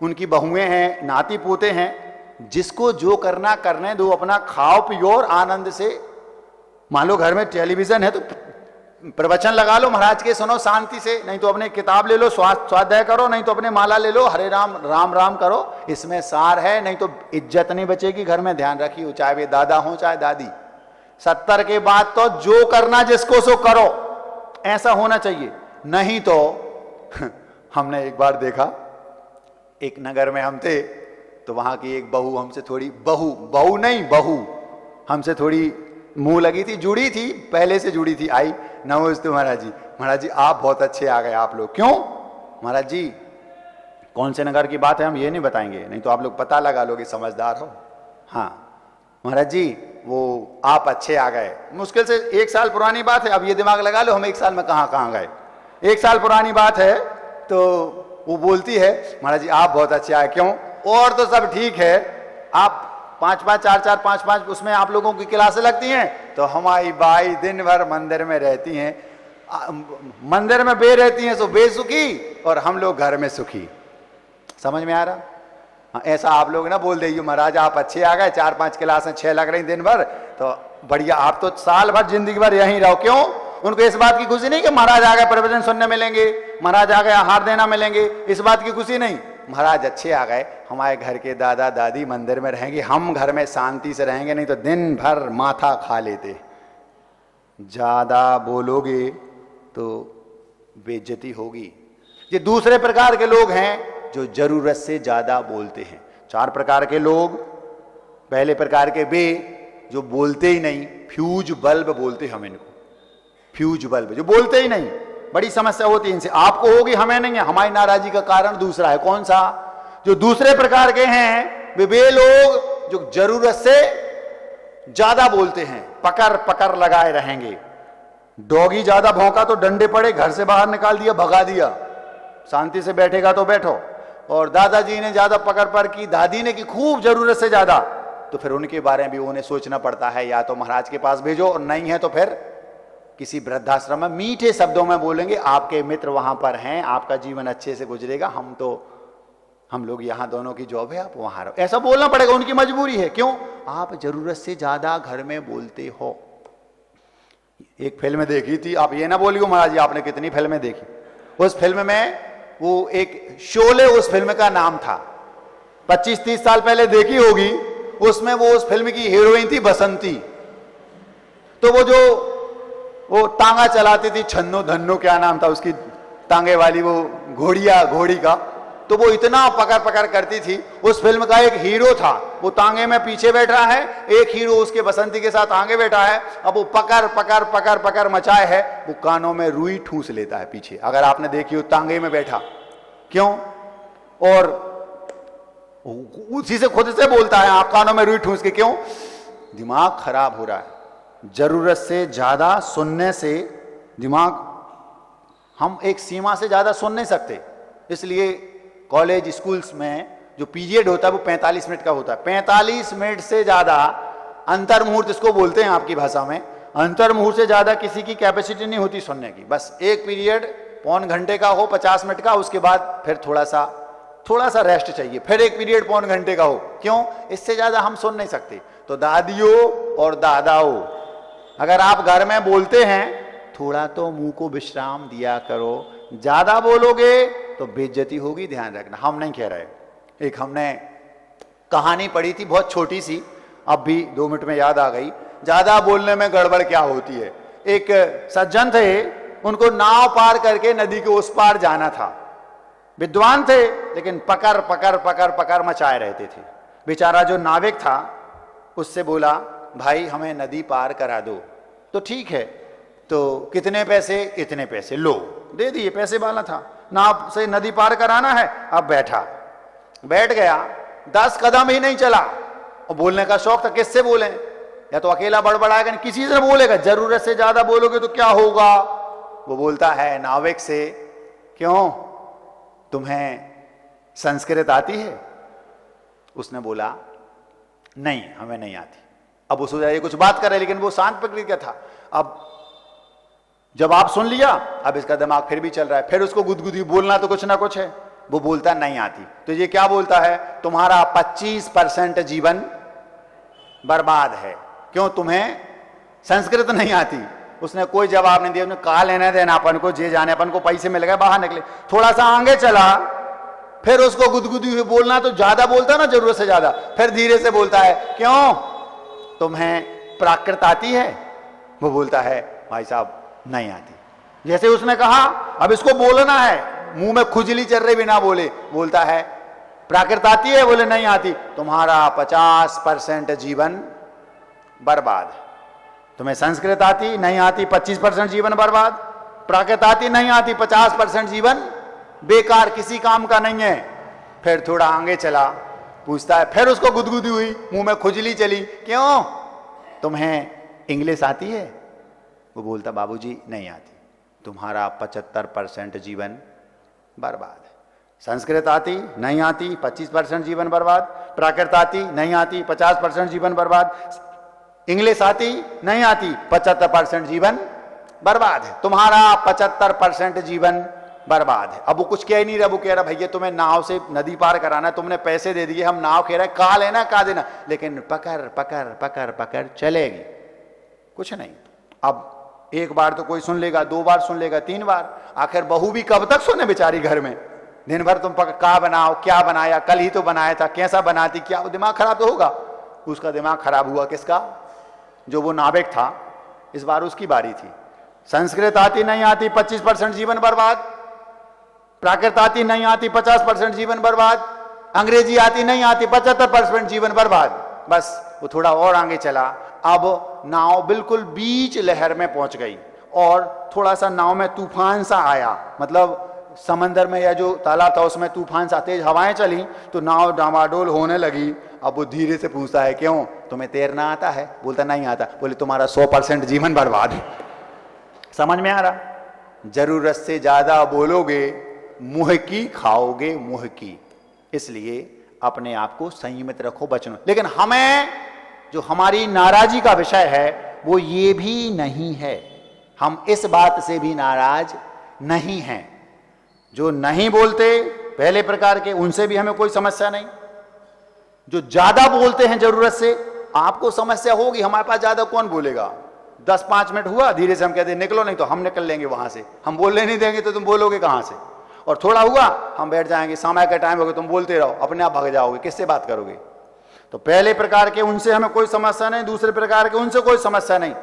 उनकी बहुएं हैं, नाती पोते हैं, जिसको जो करना करने दो, अपना खाओ पियो और आनंद से। मान लो घर में टेलीविजन है तो प्रवचन लगा लो महाराज के, सुनो शांति से, नहीं तो अपने किताब ले लो, स्वाध्याय करो, नहीं तो अपने माला ले लो, हरे राम राम राम करो, इसमें सार है। नहीं तो इज्जत नहीं बचेगी घर में, ध्यान रखिए, चाहे वे दादा हो चाहे दादी। 70 के बाद तो जो करना जिसको सो करो, ऐसा होना चाहिए। नहीं तो हमने एक बार देखा, एक नगर में हम थे, तो वहां की एक बहू हमसे थोड़ी, बहू हमसे थोड़ी मुंह लगी थी, जुड़ी थी, पहले से जुड़ी थी, आई, नमस्ते महाराज जी, महाराज जी आप बहुत अच्छे आ गए आप लोग। क्यों महाराज जी, कौन से नगर की बात है हम ये नहीं बताएंगे, नहीं तो आप लोग पता लगा लोगे, समझदार हो। हाँ महाराज जी वो आप अच्छे आ गए, मुश्किल से 1 साल पुरानी बात है, अब ये दिमाग लगा लो हम 1 साल में कहाँ गए, 1 साल पुरानी बात है। तो वो बोलती है महाराज जी आप बहुत अच्छे आए। क्यों, और तो सब ठीक है, आप 5-5 4-4 5-5 उसमें आप लोगों की क्लासें लगती हैं, तो हमारी बाई दिन भर मंदिर में रहती हैं, मंदिर में बे रहती हैं, तो बेसुखी, और हम लोग घर में सुखी। समझ में आ रहा? हाँ, ऐसा आप लोग ना बोल देइए महाराज आप अच्छे आ गए, 4-5 क्लासें 6 लग रही दिन भर, तो बढ़िया, आप तो साल भर जिंदगी भर यहीं रहो। क्यों, उनको इस बात की खुशी नहीं कि महाराज आ गए प्रवचन सुनने मिलेंगे, महाराज आ गए आहार देना मिलेंगे, इस बात की खुशी नहीं। महाराज अच्छे आ गए, हमारे घर के दादा दादी मंदिर में रहेंगे, हम घर में शांति से रहेंगे, नहीं तो दिन भर माथा खा लेते। ज्यादा बोलोगे तो बेइज्जती होगी। ये दूसरे प्रकार के लोग हैं जो जरूरत से ज्यादा बोलते हैं। 4 प्रकार के लोग। पहले प्रकार के वे जो बोलते ही नहीं, फ्यूज बल्ब बोलते हम इनको, फ्यूज बल्ब जो बोलते ही नहीं, बड़ी समस्या होती है इनसे। आपको होगी, हमें नहीं है। हमारी नाराजगी का कारण दूसरा है। कौन सा? जो दूसरे प्रकार के हैं वे लोग जो जरूरत से ज्यादा बोलते हैं, पकड़ पकड़ लगाए रहेंगे। डॉगी ज्यादा भौंका तो डंडे पड़े, घर से बाहर निकाल दिया, भगा दिया, शांति से बैठेगा तो बैठो। और दादाजी ने ज्यादा पकड़ पर की, दादी ने की खूब जरूरत से ज्यादा, तो फिर उनके बारे में भी उन्हें सोचना पड़ता है, या तो महाराज के पास भेजो, और नहीं है तो फिर किसी वृद्धाश्रम में मीठे शब्दों में बोलेंगे, आपके मित्र वहां पर हैं, आपका जीवन अच्छे से गुजरेगा, हम लोग यहां दोनों की जॉब है, आप वहां रहो, ऐसा बोलना पड़ेगा, उनकी मजबूरी है। क्यों? आप जरूरत से ज्यादा घर में बोलते हो। एक फिल्म देखी थी, आप ये ना बोलियो महाराज जी आपने कितनी फिल्में देखी। उस फिल्म में वो एक शोले उस फिल्म का नाम था, 25-30 साल पहले देखी होगी। उसमें वो उस फिल्म की हीरोइन थी बसंती। तो वो तांगा चलाती थी, छन्नो धन्नो क्या नाम था उसकी, तांगे वाली वो घोड़ी का, तो वो इतना पकड़ पकड़ करती थी। उस फिल्म का एक हीरो था, वो तांगे में पीछे बैठा है, एक हीरो उसके बसंती के साथ आगे बैठा है। अब वो पकड़ पकड़ पकड़ पकड़ मचाए है, वो कानों में रुई ठूस लेता है पीछे, अगर आपने देखी हो, तांगे में बैठा। क्यों? और उसी से खुद से बोलता है, आप कानों में रुई ठूस के। क्यों? दिमाग खराब हो रहा है। जरूरत से ज्यादा सुनने से दिमाग, हम एक सीमा से ज्यादा सुन नहीं सकते। इसलिए कॉलेज स्कूल्स में जो पीरियड होता है वो 45 मिनट का होता है। 45 मिनट से ज्यादा अंतर मुहूर्त इसको बोलते हैं आपकी भाषा में, अंतर मुहूर्त से ज्यादा किसी की कैपेसिटी नहीं होती सुनने की। बस एक पीरियड पौन घंटे का हो, 50 मिनट का, उसके बाद फिर थोड़ा सा रेस्ट चाहिए, फिर एक पीरियड पौन घंटे का हो। क्यों? इससे ज्यादा हम सुन नहीं सकते। तो दादियों और दादाओं, अगर आप घर में बोलते हैं, थोड़ा तो मुंह को विश्राम दिया करो। ज्यादा बोलोगे तो बेइज्जती होगी, ध्यान रखना। हम नहीं कह रहे। एक हमने कहानी पढ़ी थी, बहुत छोटी सी, अब भी 2 मिनट में याद आ गई। ज्यादा बोलने में गड़बड़ क्या होती है। एक सज्जन थे, उनको नाव पार करके नदी के उस पार जाना था। विद्वान थे, लेकिन पकड़ पकड़ पकड़ पकड़ मचाए रहते थे। बेचारा जो नाविक था उससे बोला, भाई हमें नदी पार करा दो। तो ठीक है, तो कितने पैसे? इतने पैसे लो, दे दिए, पैसे वाला था। नाव से नदी पार कराना है। अब बैठ गया, 10 कदम ही नहीं चला, और बोलने का शौक था, किससे बोले या तो अकेला बड़बड़ाएगा, किसी से बोलेगा, जरूरत से ज्यादा बोलोगे तो क्या होगा? वो बोलता है नाविक से, क्यों तुम्हें संस्कृत आती है? उसने बोला नहीं, हमें नहीं आती। अब वो सोचा ये कुछ बात कर रहे, लेकिन वो शांत प्रकृति का था। अब जवाब सुन लिया, अब इसका दिमाग फिर भी चल रहा है, फिर उसको गुदगुदी बोलना तो कुछ ना कुछ है। वो बोलता नहीं आती, तो ये क्या बोलता है? तुम्हारा 25% जीवन बर्बाद है, क्यों तुम्हें संस्कृत नहीं आती। उसने कोई जवाब नहीं दिया, उसने कहा लेने देना अपन को, जे जाने अपन को पैसे मिल गए, बाहर निकले। थोड़ा सा आगे चला, फिर उसको गुदगुदी हुई बोलना तो ज्यादा बोलता ना, जरूरत से ज्यादा। फिर धीरे से बोलता है, क्यों तुम्हें प्राकृत आती है? वो बोलता है भाई साहब नहीं आती। जैसे उसने कहा, अब इसको बोलना है, मुंह में खुजली चल रही बिना बोले, बोलता है प्राकृत आती है? बोले नहीं आती। तुम्हारा 50% जीवन बर्बाद। तुम्हें संस्कृत आती नहीं आती, 25% जीवन बर्बाद। प्राकृत आती नहीं आती, 50% जीवन बेकार, किसी काम का नहीं है। फिर थोड़ा आगे चला, पूछता है, फिर उसको गुदगुदी हुई, मुंह में खुजली चली, क्यों तुम्हें इंग्लिश आती है? वो बोलता बाबूजी नहीं आती। तुम्हारा 75% जीवन बर्बाद है। संस्कृत आती नहीं आती, 25% जीवन बर्बाद। प्राकृत आती नहीं आती, 50% जीवन बर्बाद। इंग्लिश आती नहीं आती, 75% जीवन बर्बाद है। तुम्हारा 75% जीवन बर्बाद है। अब वो कुछ कह नहीं रहा, वो कह रहा भैया तुम्हें नाव से नदी पार कराना, तुमने पैसे दे दिए, हम नाव कह रहे का लेना का देना, लेकिन पकड़ पकड़ पकड़ पकड़ चलेगी, कुछ नहीं। अब एक बार तो कोई सुन लेगा, 2 बार सुन लेगा, 3 बार, आखिर बहू भी कब तक सुने बेचारी घर में। दिन भर तुम का बनाओ, क्या बनाया, कल ही तो बनाया था, कैसा बनाती, क्या, दिमाग खराब तो होगा। उसका दिमाग खराब हुआ किसका? जो वो नाविक था, इस बार उसकी बारी थी। संस्कृत आती नहीं आती, 25% जीवन बर्बाद। प्राकृत आती नहीं आती, 50% जीवन बर्बाद। अंग्रेजी आती नहीं आती, 75% जीवन बर्बाद। बस वो थोड़ा और आगे चला, अब नाव बिल्कुल बीच लहर में पहुंच गई और थोड़ा सा नाव में तूफान सा आया, मतलब समंदर में या जो तालाब था उसमें तूफान सा, तेज हवाएं चली तो नाव डामाडोल होने लगी। अब वो धीरे से पूछता है, क्यों तुम्हें तैरना आता है? बोलता नहीं आता। बोले तुम्हारा 100% जीवन बर्बाद है। समझ में आ रहा? जरूरत से ज्यादा बोलोगे मुंह की खाओगे, मुंह की। इसलिए अपने आप को संयमित रखो बचनों। लेकिन हमें जो हमारी नाराजी का विषय है वो ये भी नहीं है, हम इस बात से भी नाराज नहीं हैं। जो नहीं बोलते पहले प्रकार के, उनसे भी हमें कोई समस्या नहीं। जो ज्यादा बोलते हैं जरूरत से, आपको समस्या होगी। हमारे पास ज्यादा कौन बोलेगा? 10-5 मिनट हुआ, धीरे से हम कहते हैं निकलो, नहीं तो हम निकल लेंगे वहां से। हम बोलने नहीं देंगे तो तुम बोलोगे कहां से? और थोड़ा हुआ हम बैठ जाएंगे, समय का टाइम होगा, तुम बोलते रहो, अपने आप भाग जाओगे, किससे बात करोगे? तो पहले प्रकार के उनसे हमें कोई समस्या नहीं, दूसरे प्रकार के उनसे कोई समस्या नहीं।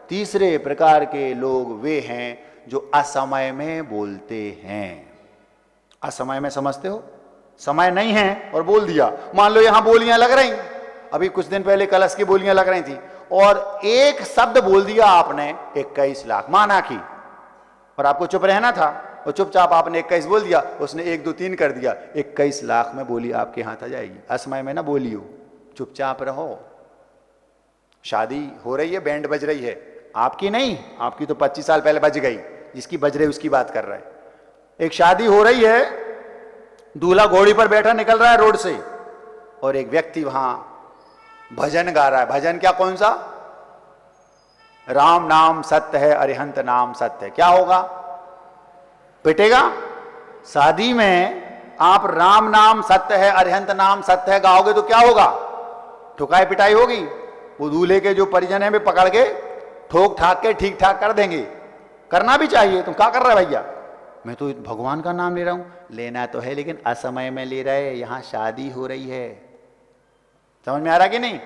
तीसरे प्रकार के लोग वे हैं जो असमय में बोलते हैं। असमय में समझते हो? समय नहीं है और बोल दिया। मान लो यहां बोलियां लग रही, अभी कुछ दिन पहले कलश की बोलियां लग रही थी और एक शब्द बोल दिया आपने 21 लाख माना की, और आपको चुप रहना था और चुपचाप आपने 21 बोल दिया, उसने 1 2 3 कर दिया, 21 लाख में बोली आपके हाथ आ जाएगी। असमय में ना बोलियो, चुपचाप रहो। शादी हो रही है, बैंड बज रही है, आपकी नहीं, आपकी तो 25 साल पहले बज गई, जिसकी बज रही उसकी बात कर रहा है। एक शादी हो रही है, दूल्हा घोड़ी पर बैठा निकल रहा है रोड से और एक व्यक्ति वहां भजन गा रहा है। भजन क्या, कौन सा? राम नाम सत्य है, अरिहंत नाम सत्य है। क्या होगा? पिटेगा। शादी में आप राम नाम सत्य है, अरिहंत नाम सत्य है गाओगे तो क्या होगा? ठुकाई पिटाई होगी। वो दूल्हे के जो परिजन है वे पकड़ के ठोक ठाक के ठीक ठाक कर देंगे। करना भी चाहिए। तुम क्या कर रहे भैया? मैं तो भगवान का नाम ले रहा हूं। लेना तो है लेकिन असमय में ले रहे, यहां शादी हो रही है। समझ में आ रहा कि नहीं?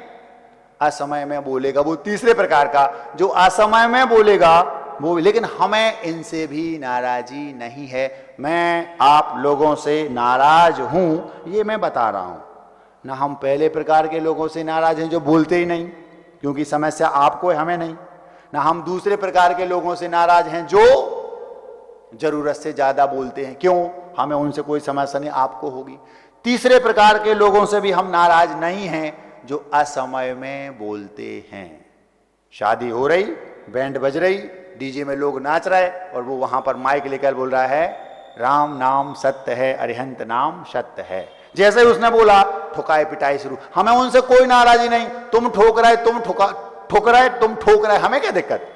असमय में बोलेगा वो तीसरे प्रकार का, जो असमय में बोलेगा वो। लेकिन हमें इनसे भी नाराजी नहीं है। मैं आप लोगों से नाराज हूं, ये मैं बता रहा हूं ना। हम पहले प्रकार के लोगों से नाराज हैं जो बोलते ही नहीं, क्योंकि समस्या आपको है, हमें नहीं। ना हम दूसरे प्रकार के लोगों से नाराज हैं जो जरूरत से ज्यादा बोलते हैं, क्यों? हमें उनसे कोई समस्या नहीं, आपको होगी। तीसरे प्रकार के लोगों से भी हम नाराज नहीं हैं जो असमय में बोलते हैं। शादी हो रही, बैंड बज रही, डीजे में लोग नाच रहे और वो वहां पर माइक लेकर बोल रहा है राम नाम सत्य है, अरिहंत नाम सत्य है। जैसे ही उसने बोला ठुकाई पिटाई शुरू। हमें उनसे कोई नाराजी नहीं, तुम ठोक रहे, तुम ठोक रहे, तुम ठोक रहे, हमें क्या दिक्कत,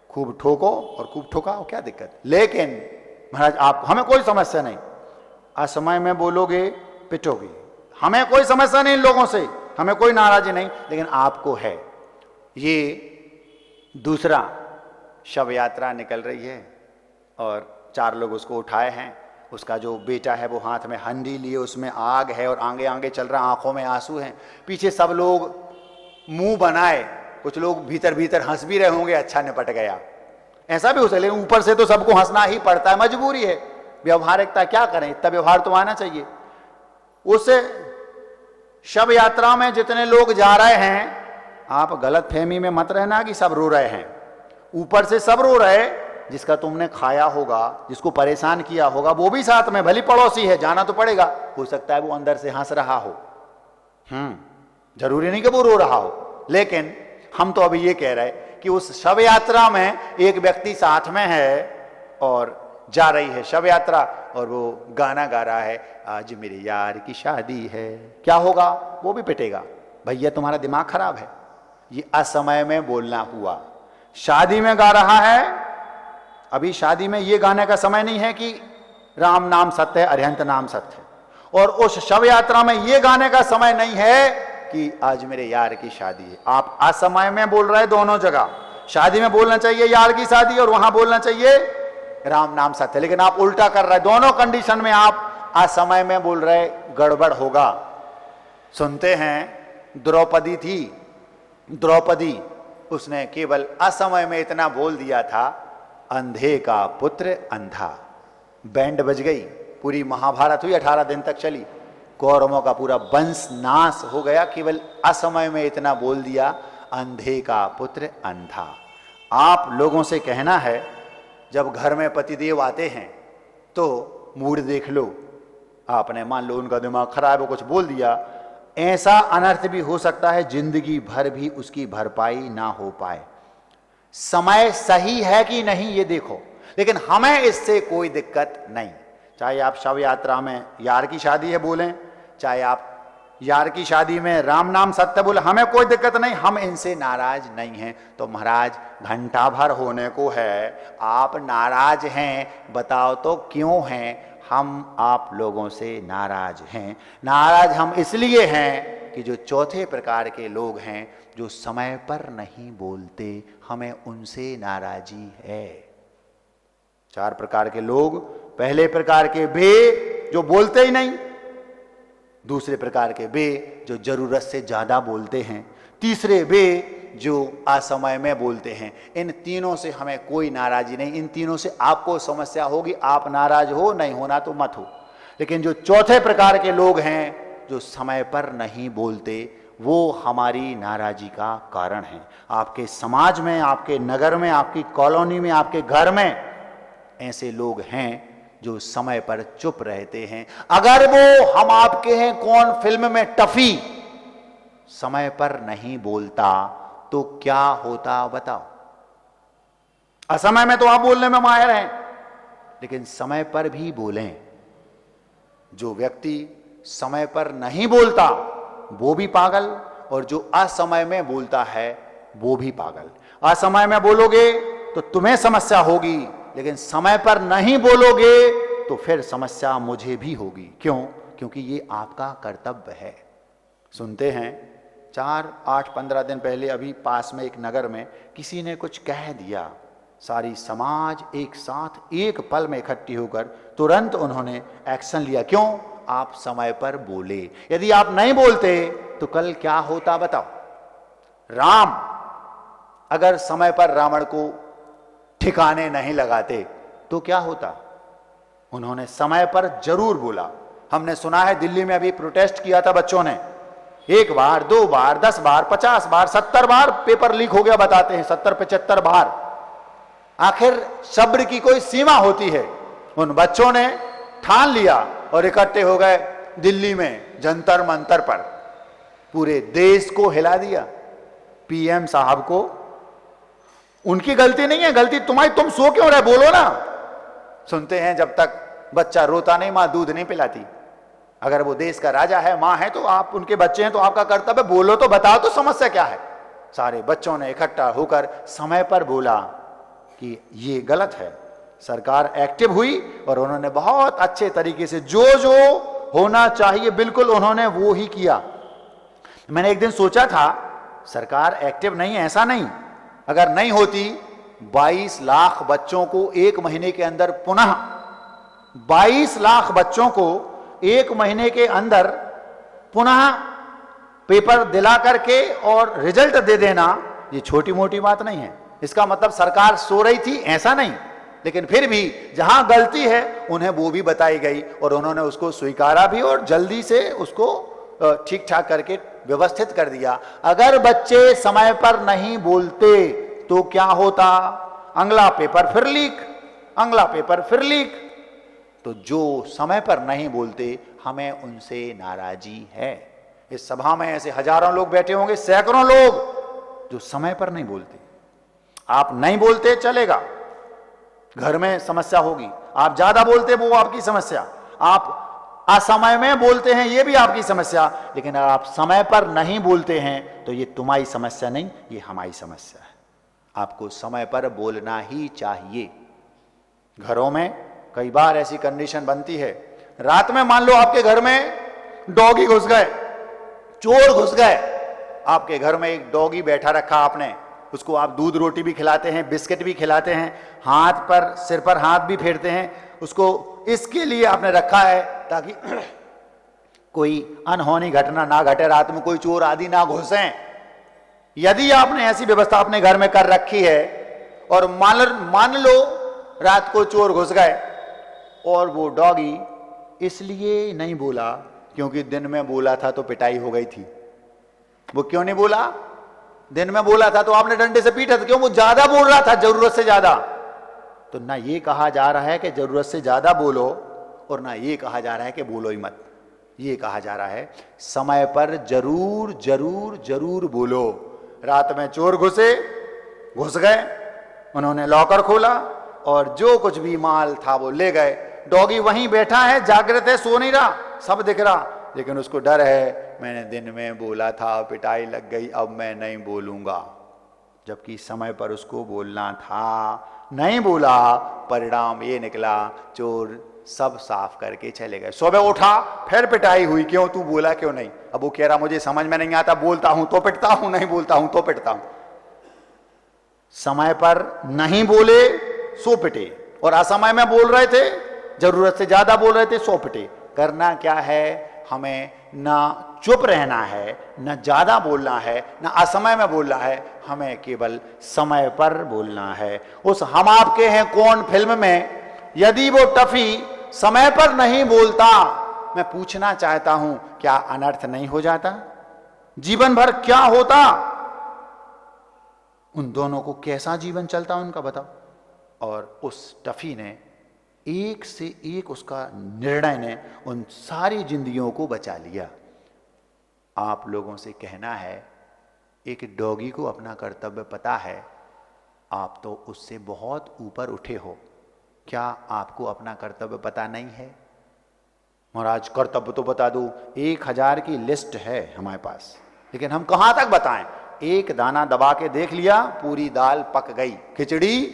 खूब ठोको और खूब ठोकाओ, क्या दिक्कत। लेकिन महाराज आप, हमें कोई समस्या नहीं, असमय में बोलोगे पिटोगे, हमें कोई समस्या नहीं इन लोगों से, हमें कोई नाराजी नहीं, लेकिन आपको है। ये दूसरा शव यात्रा निकल रही है और 4 लोग उसको उठाए हैं। उसका जो बेटा है वो हाथ में हंडी लिए, उसमें आग है और आगे आगे चल रहा, आंखों में आंसू हैं। पीछे सब लोग मुंह बनाए, कुछ लोग भीतर भीतर हंस भी रहे होंगे, अच्छा निपट गया, ऐसा भी हो सकता है। लेकिन ऊपर से तो सबको हंसना ही पड़ता है, मजबूरी है, व्यवहारिकता, क्या करें, इतना व्यवहार तो आना चाहिए। उस शव यात्रा में जितने लोग जा रहे हैं, आप गलत फहमी में मत रहना कि सब रो रहे हैं। ऊपर से सब रो रहे, जिसका तुमने खाया होगा, जिसको परेशान किया होगा, वो भी साथ में, भली पड़ोसी है, जाना तो पड़ेगा। हो सकता है वो अंदर से हंस रहा हो, जरूरी नहीं कि वो रो रहा हो। लेकिन हम तो अभी ये कह रहे कि उस शव यात्रा में एक व्यक्ति साथ में है और जा रही है शव यात्रा, और वो गाना गा रहा है आज मेरे यार की शादी है। क्या होगा, वो भी पिटेगा, भैया तुम्हारा दिमाग खराब है। ये असमय में बोलना हुआ। शादी में गा रहा है, अभी शादी में ये गाने का समय नहीं है कि राम नाम सत्य है, अरिहंत नाम सत्य है। और उस शव यात्रा में ये गाने का समय नहीं है कि आज मेरे यार की शादी है। आप असमय में बोल रहे दोनों जगह। शादी में बोलना चाहिए यार की शादी और वहां बोलना चाहिए राम नाम सत्य, लेकिन आप उल्टा कर रहे, दोनों कंडीशन में आप असमय में बोल रहे, गड़बड़ होगा। सुनते हैं द्रौपदी थी, द्रौपदी, उसने केवल असमय में इतना बोल दिया था, अंधे का पुत्र अंधा। बैंड बज गई, पूरी महाभारत हुई, 18 दिन तक चली, कौरवों का पूरा वंश नाश हो गया, केवल असमय में इतना बोल दिया, अंधे का पुत्र अंधा। आप लोगों से कहना है, जब घर में पतिदेव आते हैं तो मूड देख लो। आपने मान लो उनका दिमाग खराब है, कुछ बोल दिया, ऐसा अनर्थ भी हो सकता है जिंदगी भर भी उसकी भरपाई ना हो पाए। समय सही है कि नहीं ये देखो, लेकिन हमें इससे कोई दिक्कत नहीं। चाहे आप शव यात्रा में यार की शादी है बोलें, चाहे आप यार की शादी में राम नाम सत्य बोले, हमें कोई दिक्कत नहीं, हम इनसे नाराज नहीं हैं। तो महाराज घंटा भर होने को है, आप नाराज हैं, बताओ तो क्यों हैं? हम आप लोगों से नाराज हैं। नाराज हम इसलिए हैं कि जो चौथे प्रकार के लोग हैं, जो समय पर नहीं बोलते, हमें उनसे नाराजी है। 4 प्रकार के लोग, पहले प्रकार के वे जो बोलते ही नहीं, दूसरे प्रकार के वे जो जरूरत से ज्यादा बोलते हैं, तीसरे वे जो असमय में बोलते हैं। इन तीनों से हमें कोई नाराजी नहीं, इन तीनों से आपको समस्या होगी, आप नाराज हो, नहीं होना तो मत हो। लेकिन जो चौथे प्रकार के लोग हैं, जो समय पर नहीं बोलते, वो हमारी नाराजी का कारण है। आपके समाज में, आपके नगर में, आपकी कॉलोनी में, आपके घर में ऐसे लोग हैं जो समय पर चुप रहते हैं। अगर वो हम आपके हैं, कौन फिल्म में टफी समय पर नहीं बोलता तो क्या होता बताओ? असमय में तो आप बोलने में माहिर हैं, लेकिन समय पर भी बोलें। जो व्यक्ति समय पर नहीं बोलता वो भी पागल, और जो असमय में बोलता है वो भी पागल। असमय में बोलोगे तो तुम्हें समस्या होगी, लेकिन समय पर नहीं बोलोगे तो फिर समस्या मुझे भी होगी। क्यों? क्योंकि ये आपका कर्तव्य है। सुनते हैं 4, 8, 15 दिन पहले अभी पास में एक नगर में किसी ने कुछ कह दिया, सारी समाज एक साथ एक पल में इकट्ठी होकर तुरंत उन्होंने एक्शन लिया। क्यों? आप समय पर बोले। यदि आप नहीं बोलते तो कल क्या होता बताओ? राम अगर समय पर रावण को ठिकाने नहीं लगाते तो क्या होता? उन्होंने समय पर जरूर बोला। हमने सुना है दिल्ली में अभी प्रोटेस्ट किया था बच्चों ने, 1 बार, 2 बार, 10 बार, 50 बार, 70 बार पेपर लीक हो गया बताते हैं, 70-75 बार। आखिर सब्र की कोई सीमा होती है। उन बच्चों ने ठान लिया और इकट्ठे हो गए दिल्ली में जंतर मंतर पर, पूरे देश को हिला दिया। पीएम साहब को उनकी गलती नहीं है, गलती तुम्हारी, तुम सो क्यों रहे, बोलो ना। सुनते हैं जब तक बच्चा रोता नहीं मां दूध नहीं पिलाती। अगर वो देश का राजा है, मां है, तो आप उनके बच्चे हैं, तो आपका कर्तव्य बोलो, तो बताओ तो समस्या क्या है। सारे बच्चों ने इकट्ठा होकर समय पर बोला कि ये गलत है। सरकार एक्टिव हुई और उन्होंने बहुत अच्छे तरीके से जो जो होना चाहिए बिल्कुल उन्होंने वो ही किया। मैंने एक दिन सोचा था सरकार एक्टिव नहीं है, ऐसा नहीं, अगर नहीं होती 22 लाख बच्चों को एक महीने के अंदर पुनः 22 लाख बच्चों को एक महीने के अंदर पुनः पेपर दिला करके और रिजल्ट दे देना, ये छोटी मोटी बात नहीं है। इसका मतलब सरकार सो रही थी ऐसा नहीं, लेकिन फिर भी जहां गलती है उन्हें वो भी बताई गई और उन्होंने उसको स्वीकारा भी और जल्दी से उसको ठीक ठाक करके व्यवस्थित कर दिया। अगर बच्चे समय पर नहीं बोलते तो क्या होता, अगला पेपर फिर लीक, अगला पेपर फिर लीक। तो जो समय पर नहीं बोलते हमें उनसे नाराजी है। इस सभा में ऐसे हजारों लोग बैठे होंगे, सैकड़ों लोग जो समय पर नहीं बोलते। आप नहीं बोलते चलेगा, घर में समस्या होगी, आप ज्यादा बोलते वो आपकी समस्या, आप असमय में बोलते हैं ये भी आपकी समस्या, लेकिन अगर आप समय पर नहीं बोलते हैं तो ये तुम्हारी समस्या नहीं, ये हमारी समस्या है। आपको समय पर बोलना ही चाहिए। घरों में कई बार ऐसी कंडीशन बनती है, रात में मान लो आपके घर में डॉगी घुस गए, चोर घुस गए, आपके घर में एक डॉगी बैठा रखा आपने, उसको आप दूध रोटी भी खिलाते हैं, बिस्किट भी खिलाते हैं, हाथ पर सिर पर हाथ भी फेरते हैं, उसको इसके लिए आपने रखा है ताकि कोई अनहोनी घटना ना घटे, रात में कोई चोर आदि ना घुसें। यदि आपने ऐसी व्यवस्था अपने घर में कर रखी है और मान लो रात को चोर घुस गए और वो डॉगी इसलिए नहीं बोला क्योंकि दिन में बोला था तो पिटाई हो गई थी। वो क्यों नहीं बोला, दिन में बोला था तो आपने डंडे से पीटा था, क्यों, वो ज्यादा बोल रहा था, जरूरत से ज्यादा। तो ना ये कहा जा रहा है कि जरूरत से ज्यादा बोलो और ना ये कहा जा रहा है कि बोलो ही मत। ये कहा जा रहा है समय पर जरूर जरूर जरूर बोलो। रात में चोर घुस गए, उन्होंने लॉकर खोला और जो कुछ भी माल था वो ले गए। डॉगी वहीं बैठा है, जागृत है, सो नहीं रहा, सब दिख रहा, लेकिन उसको डर है, मैंने दिन में बोला था, पिटाई लग गई, अब मैं नहीं बोलूंगा। जबकि समय पर उसको बोलना था, नहीं बोला, परिणाम ये निकला, चोर सब साफ करके चले गए। सुबह उठा फिर पिटाई हुई, क्यों, तू बोला क्यों नहीं। अब वो कह रहा मुझे समझ में नहीं आता, बोलता हूं तो पिटता हूं, नहीं बोलता हूं तो पिटता हूं। समय पर नहीं बोले सो पिटे, और असमय में बोल रहे थे, जरूरत से ज्यादा बोल रहे थे, सो पिटे। करना क्या है, हमें ना चुप रहना है, ना ज्यादा बोलना है, ना असमय में बोलना है, हमें केवल समय पर बोलना है। उस हम आपके हैं कौन फिल्म में यदि वो टफी समय पर नहीं बोलता, मैं पूछना चाहता हूं क्या अनर्थ नहीं हो जाता, जीवन भर क्या होता, उन दोनों को कैसा जीवन चलता उनका बताओ। और उस टफी ने एक से एक, उसका निर्णय ने उन सारी जिंदगियों को बचा लिया। आप लोगों से कहना है, एक डॉगी को अपना कर्तव्य पता है, आप तो उससे बहुत ऊपर उठे हो, क्या आपको अपना कर्तव्य पता नहीं है। महाराज कर्तव्य तो बता दो, 1000 की लिस्ट है हमारे पास, लेकिन हम कहां तक बताएं। एक दाना दबा के देख लिया, पूरी दाल पक गई, खिचड़ी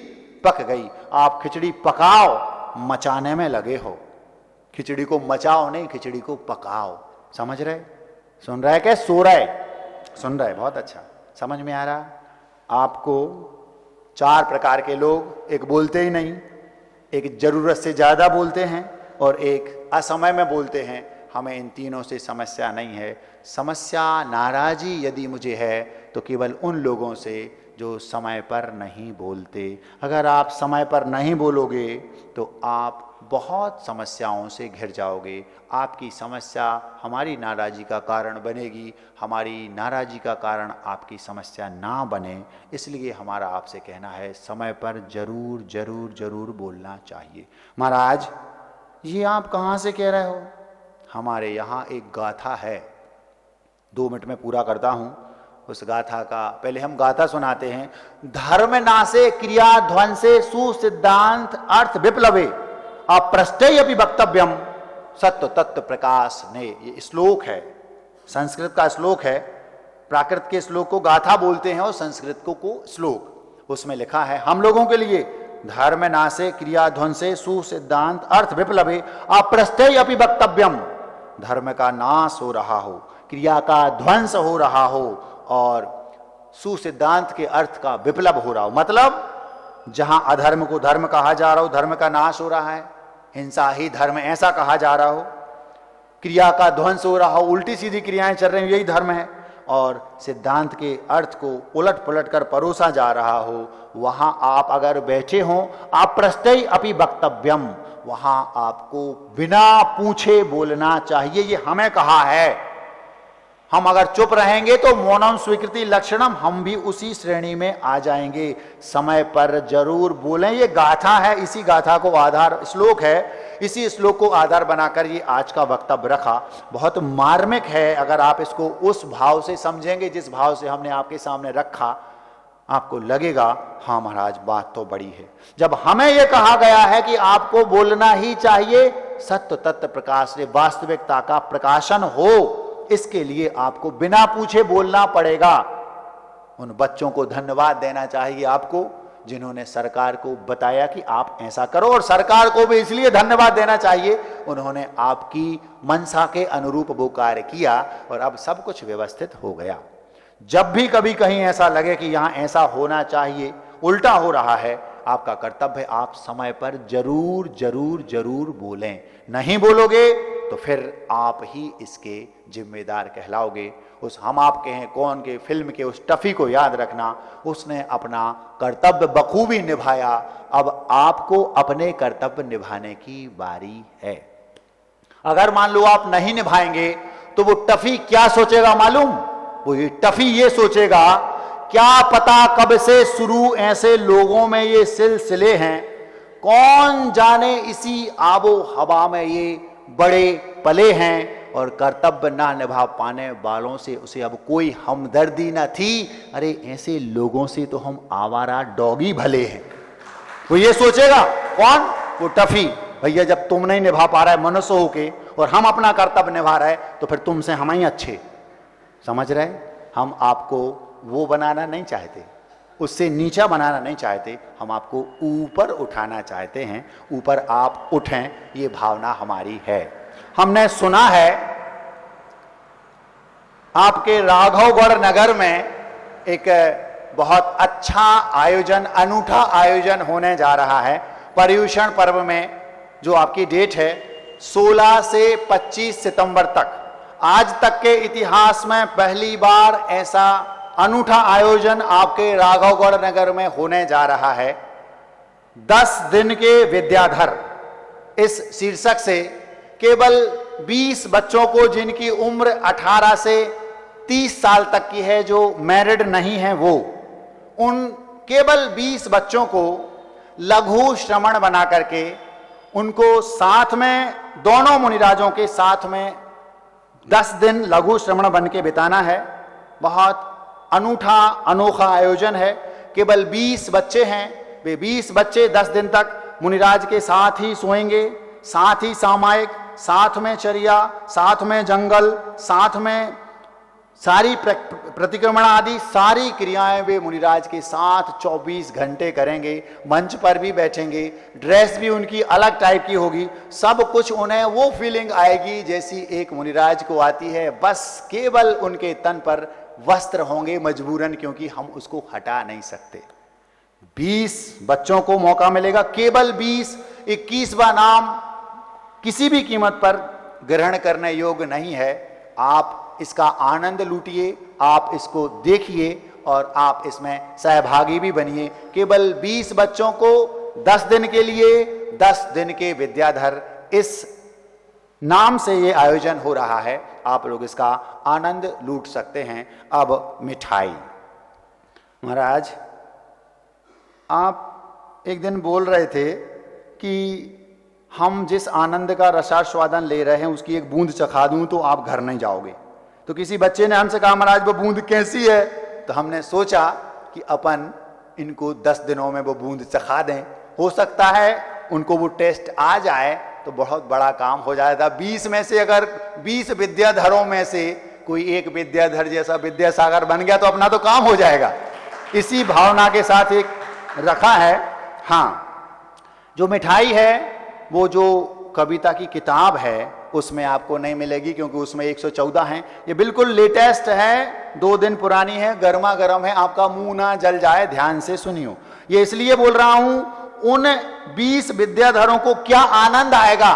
पक गई। आप खिचड़ी पकाओ, मचाने में लगे हो। खिचड़ी को मचाओ नहीं, खिचड़ी को पकाओ। समझ रहे, सुन रहे क्या, सो रहे, सुन रहे, बहुत अच्छा, समझ में आ रहा। आपको 4 प्रकार के लोग, एक बोलते ही नहीं, एक जरूरत से ज्यादा बोलते हैं और एक असमय में बोलते हैं। हमें इन तीनों से समस्या नहीं है। समस्या, नाराजी यदि मुझे है तो केवल उन लोगों से जो समय पर नहीं बोलते। अगर आप समय पर नहीं बोलोगे तो आप बहुत समस्याओं से घिर जाओगे। आपकी समस्या हमारी नाराजी का कारण बनेगी, हमारी नाराजी का कारण आपकी समस्या ना बने। इसलिए हमारा आपसे कहना है, समय पर जरूर जरूर जरूर बोलना चाहिए। महाराज, ये आप कहाँ से कह रहे हो? हमारे यहाँ एक गाथा है, 2 मिनट में पूरा करता हूँ। उस गाथा का पहले हम गाथा सुनाते हैं। धर्म नासे क्रिया ध्वंसे सुसिद्धांत अर्थ विप्लवे अप्रष्टय अपि वक्तव्यम सत्य तत्व प्रकाश ने। ये श्लोक है, संस्कृत का श्लोक है। प्राकृत के श्लोक को गाथा बोलते हैं और संस्कृत को श्लोक। उसमें लिखा है हम लोगों के लिए, धर्म नासे क्रिया ध्वंसे सुसिद्धांत अर्थ विप्लवे अप्रष्टय अपि वक्तव्यम। धर्म का नाश हो रहा हो, क्रिया का ध्वंस हो रहा हो और सुसिद्धांत के अर्थ का विप्लव हो रहा हो। मतलब जहां अधर्म को धर्म कहा जा रहा हो, धर्म का नाश हो रहा है, हिंसा ही धर्म ऐसा कहा जा रहा हो, क्रिया का ध्वंस हो रहा हो, उल्टी सीधी क्रियाएं चल रही हो, यही धर्म है, और सिद्धांत के अर्थ को उलट पुलट कर परोसा जा रहा हो, वहां आप अगर बैठे हो अप्रष्टय अपि वक्तव्यम, वहां आपको बिना पूछे बोलना चाहिए। ये हमें कहा है। हम अगर चुप रहेंगे तो मौनम स्वीकृति लक्षणम, हम भी उसी श्रेणी में आ जाएंगे। समय पर जरूर बोलें। ये गाथा है, इसी गाथा को आधार श्लोक है, इसी श्लोक को आधार बनाकर ये आज का वक्तव्य रखा। बहुत मार्मिक है। अगर आप इसको उस भाव से समझेंगे जिस भाव से हमने आपके सामने रखा, आपको लगेगा हाँ महाराज बात तो बड़ी है। जब हमें यह कहा गया है कि आपको बोलना ही चाहिए, सत्य तत्व प्रकाश से वास्तविकता का प्रकाशन हो, इसके लिए आपको बिना पूछे बोलना पड़ेगा। उन बच्चों को धन्यवाद देना चाहिए आपको, जिन्होंने सरकार को बताया कि आप ऐसा करो, और सरकार को भी इसलिए धन्यवाद देना चाहिए, उन्होंने आपकी मंशा के अनुरूप वो कार्य किया और अब सब कुछ व्यवस्थित हो गया। जब भी कभी कहीं ऐसा लगे कि यहां ऐसा होना चाहिए, उल्टा हो रहा है, आपका कर्तव्य है आप समय पर जरूर जरूर जरूर बोलें। नहीं बोलोगे तो फिर आप ही इसके जिम्मेदार कहलाओगे। उस हम आपके हैं कौन के फिल्म के उस टफी को याद रखना, उसने अपना कर्तव्य बखूबी निभाया। अब आपको अपने कर्तव्य निभाने की बारी है। अगर मान लो आप नहीं निभाएंगे तो वो टफी क्या सोचेगा मालूम? वो ये टफी ये सोचेगा, क्या पता कब से शुरू ऐसे लोगों में ये सिलसिले हैं, कौन जाने इसी आबो हवा में ये बड़े पले हैं, और कर्तव्य ना निभा पाने वालों से उसे अब कोई हमदर्दी ना थी। अरे ऐसे लोगों से तो हम आवारा डॉगी भले हैं। वो ये सोचेगा कौन? वो टफी। भैया जब तुम नहीं निभा पा रहा है मनुष्य होके और हम अपना कर्तव्य निभा रहे तो फिर तुमसे हम ही अच्छे। समझ रहे? हम आपको वो बनाना नहीं चाहते, उससे नीचा बनाना नहीं चाहते, हम आपको ऊपर उठाना चाहते हैं। ऊपर आप उठें, ये भावना हमारी है। हमने सुना है आपके राघवगढ़ नगर में एक बहुत अच्छा आयोजन, अनूठा आयोजन होने जा रहा है पर्युषण पर्व में, जो आपकी डेट है 16 से 25 सितंबर तक। आज तक के इतिहास में पहली बार ऐसा अनूठा आयोजन आपके राघवगढ़ नगर में होने जा रहा है। 10 दिन के विद्याधर, इस शीर्षक से केवल 20 बच्चों को, जिनकी उम्र 18 से 30 साल तक की है, जो मैरिड नहीं है, वो उन केवल 20 बच्चों को लघु श्रवण बना करके उनको साथ में, दोनों मुनिराजों के साथ में 10 दिन लघु श्रवण बन के बिताना है। बहुत अनूठा अनोखा आयोजन है। केवल 20 बच्चे हैं, वे 20 बच्चे 10 दिन तक मुनिराज के साथ ही सोएंगे, साथ ही सामायिक, साथ में चर्या, साथ में जंगल, साथ में सारी प्रतिक्रमण आदि सारी क्रियाएं वे मुनिराज के साथ 24 घंटे करेंगे। मंच पर भी बैठेंगे, ड्रेस भी उनकी अलग टाइप की होगी, सब कुछ उन्हें वो फीलिंग आएगी जैसी एक मुनिराज को आती है। बस केवल उनके तन पर वस्त्र होंगे मजबूरन, क्योंकि हम उसको हटा नहीं सकते। 20 बच्चों को मौका मिलेगा, केवल 20। 21वां नाम किसी भी कीमत पर ग्रहण करने योग्य नहीं है। आप इसका आनंद लूटिए, आप इसको देखिए और आप इसमें सहभागी भी बनिए। केवल 20 बच्चों को 10 दिन के लिए, 10 दिन के विद्याधर, इस नाम से ये आयोजन हो रहा है। आप लोग इसका आनंद लूट सकते हैं। अब मिठाई। महाराज आप एक दिन बोल रहे थे कि हम जिस आनंद का रसास्वादन ले रहे हैं उसकी एक बूंद चखा दूं तो आप घर नहीं जाओगे। तो किसी बच्चे ने हमसे कहा महाराज वो बूंद कैसी है, तो हमने सोचा कि अपन इनको 10 दिनों में वो बूंद चखा दें, हो सकता है उनको वो टेस्ट आ जाए तो बहुत बड़ा काम हो जाएगा। 20 में से अगर 20 विद्याधरों में से कोई एक विद्याधर जैसा विद्यासागर बन गया तो अपना तो काम हो जाएगा। इसी भावना के साथ एक रखा है। हाँ, जो मिठाई है वो जो कविता की किताब है उसमें आपको नहीं मिलेगी, क्योंकि उसमें 114 हैं। ये बिल्कुल लेटेस्ट है, 2 दिन पुरानी है, गर्मा गर्म है, आपका मुंह ना जल जाए, ध्यान से सुनियो। ये इसलिए बोल रहा हूं, उन 20 विद्याधरों को क्या आनंद आएगा,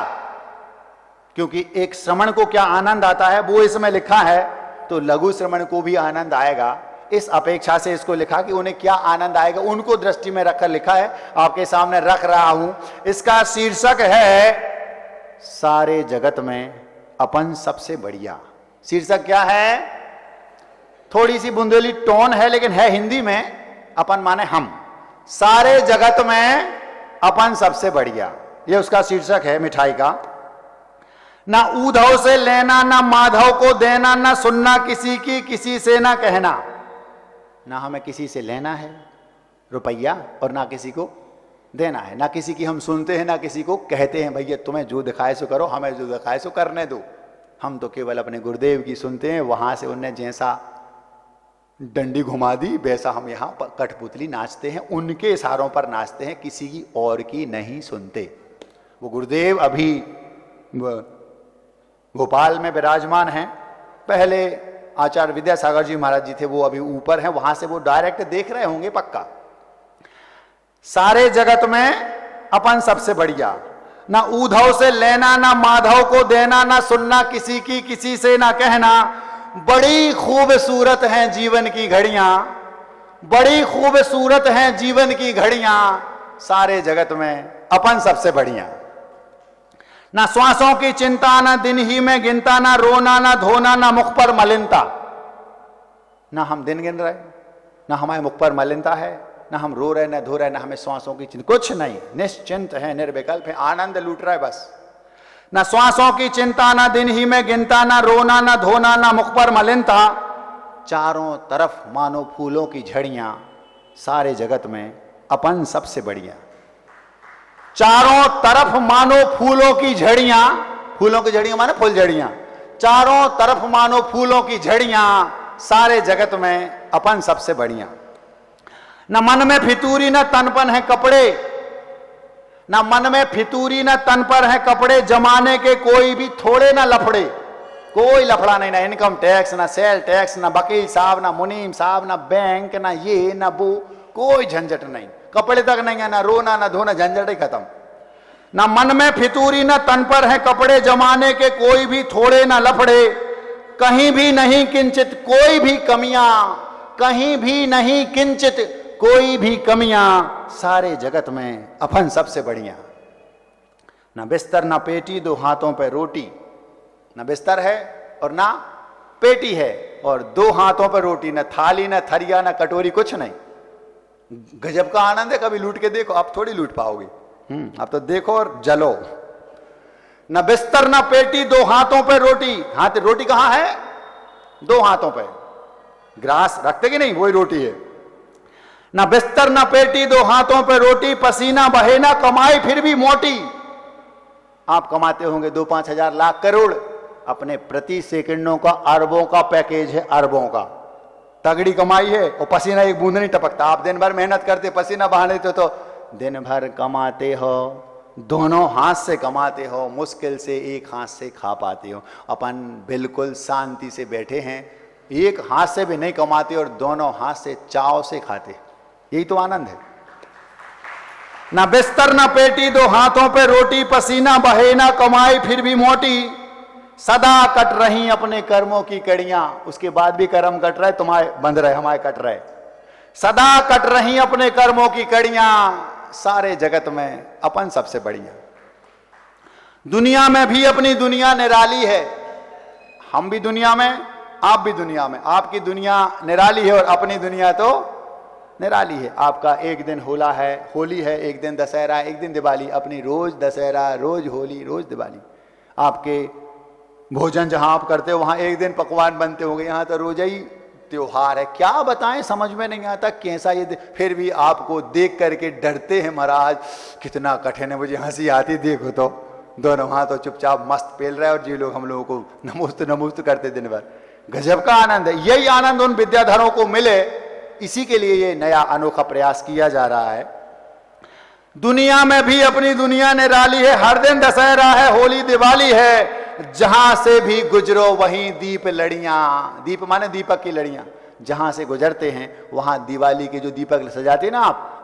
क्योंकि एक श्रमण को क्या आनंद आता है वो इसमें लिखा है, तो लघु श्रमण को भी आनंद आएगा। इस अपेक्षा से इसको लिखा कि उन्हें क्या आनंद आएगा, उनको दृष्टि में रखकर लिखा है, आपके सामने रख रहा हूं। इसका शीर्षक है सारे जगत में अपन सबसे बढ़िया। शीर्षक क्या है? थोड़ी सी बुंदेली टोन है लेकिन है हिंदी में, अपन माने हम। सारे जगत में अपन सबसे बढ़िया, ये उसका शीर्षक है मिठाई का। ना ऊधव से लेना, ना माधव को देना, ना सुनना किसी की, किसी से ना कहना। ना हमें किसी से लेना है रुपया और ना किसी को देना है, ना किसी की हम सुनते हैं, ना किसी को कहते हैं भैया तुम्हें जो दिखाए सो करो, हमें जो दिखाए सो करने दो। हम तो केवल अपने गुरुदेव की सुनते हैं, वहां से उनने जैसा डंडी घुमा दी वैसा हम यहाँ पर कठपुतली नाचते हैं, उनके इशारों पर नाचते हैं, किसी की और की नहीं सुनते। वो गुरुदेव अभी भोपाल में विराजमान हैं, पहले आचार्य विद्यासागर जी महाराज जी थे, वो अभी ऊपर हैं, वहां से वो डायरेक्ट देख रहे होंगे पक्का। सारे जगत में अपन सबसे बढ़िया, ना ऊधव से लेना, ना माधव को देना, ना सुनना किसी की, किसी से ना कहना। बड़ी खूबसूरत हैं जीवन की घड़ियां, बड़ी खूबसूरत हैं जीवन की घड़ियां, सारे जगत में अपन सबसे बढ़िया। ना श्वासों की चिंता, ना दिन ही में गिनता, ना रोना, ना धोना, ना मुख पर मलिनता। ना हम दिन गिन रहे, ना हमारे मुख पर मलिनता है, ना हम रो रहे, ना धो रहे, ना हमें श्वासों की चिंता, कुछ नहीं, निश्चिंत है, निर्विकल्प है, आनंद लूट रहा है बस। ना श्वासों की चिंता, ना दिन ही में गिनता, ना रोना, ना धोना, ना मुख पर मलिनता। चारों तरफ मानो फूलों की झड़ियां, सारे जगत में अपन सबसे बढ़िया। चारों तरफ मानो फूलों की झड़ियां, फूलों की झड़ियां माने फूल झड़ियां, चारों तरफ मानो फूलों की झड़ियां, सारे जगत में अपन सबसे बढ़िया। न मन में फितूरी, न तनपन है कपड़े, न मन में फितूरी, न तन पर है कपड़े, जमाने के कोई भी थोड़े न लफड़े। कोई लफड़ा नहीं, ना इनकम टैक्स, ना सेल टैक्स, ना वकील साहब, ना मुनीम साहब, ना बैंक, ना ये ना वो, कोई झंझट नहीं, कपड़े तक नहीं है, ना रोना ना धोना, झंझट ही खत्म। ना मन में फितूरी, न तन पर है कपड़े, जमाने के कोई भी थोड़े न लफड़े। कहीं भी नहीं किंचित कोई भी कमियां, कहीं भी नहीं किंचित कोई भी कमियां, सारे जगत में अपन सबसे बढ़िया। ना बिस्तर ना पेटी, 2 हाथों पे रोटी। ना बिस्तर है और ना पेटी है, और 2 हाथों पे रोटी, ना थाली, ना थरिया, ना कटोरी, कुछ नहीं। गजब का आनंद है, कभी लूट के देखो, आप थोड़ी लूट पाओगे। आप तो देखो और जलो। न बिस्तर न पेटी, 2 हाथों पे रोटी। हाथ रोटी कहां है? 2 हाथों पे। ग्रास रखते कि नहीं, वही रोटी है। न बिस्तर न पेटी, 2 हाथों पे रोटी, पसीना बहे ना कमाई फिर भी मोटी। आप कमाते होंगे 2-5 हजार लाख करोड़, अपने प्रति सेकंडों का अरबों का पैकेज है, अरबों का। तगड़ी कमाई है और पसीना एक बूंद नहीं टपकता। आप दिन भर मेहनत करते, पसीना बहाने तो दिन भर कमाते हो, दोनों हाथ से कमाते हो, मुश्किल से एक हाथ से खा पाते हो। अपन बिल्कुल शांति से बैठे हैं, एक हाथ से भी नहीं कमाते और दोनों हाथ से चाव से खाते। यही तो आनंद है। ना बिस्तर ना पेटी, 2 हाथों पे रोटी, पसीना बहे ना कमाई फिर भी मोटी। सदा कट रही अपने कर्मों की कड़ियां, उसके बाद भी कर्म कट रहे, तुम्हारे बंध रहे, हमारे कट रहे। सदा कट रही अपने कर्मों की कड़ियां, सारे जगत में अपन सबसे बढ़िया। दुनिया में भी अपनी दुनिया निराली है। हम भी दुनिया में, आप भी दुनिया में। आपकी दुनिया निराली है और अपनी दुनिया तो निराली है। आपका एक दिन होली है, एक दिन दशहरा, एक दिन दिवाली। अपनी रोज दशहरा, रोज होली, रोज दिवाली। आपके भोजन जहां आप करते हो वहां एक दिन पकवान बनते होंगे, यहाँ तो रोज ही त्योहार है। क्या बताएं, समझ में नहीं आता कैसा ये, फिर भी आपको देख करके डरते हैं महाराज, कितना कठिन है। मुझे हंसी आती, देखो तो दोनों हाथ तो चुपचाप मस्त पेल रहे और जी लोग हम लोगों को नमुस्त नमुस्त करते दिन भर। गजब का आनंद है। यही आनंद उन विद्याधरों को मिले, इसी के लिए ये नया अनोखा प्रयास किया जा रहा है। दुनिया में भी अपनी दुनिया निराली है, हर दिन दशहरा है, होली दिवाली है, जहां से भी गुजरो वहीं दीप लड़ियां। दीप माने दीपक की लड़ियां, जहां से गुजरते हैं वहां दिवाली के जो दीपक सजाते हैं ना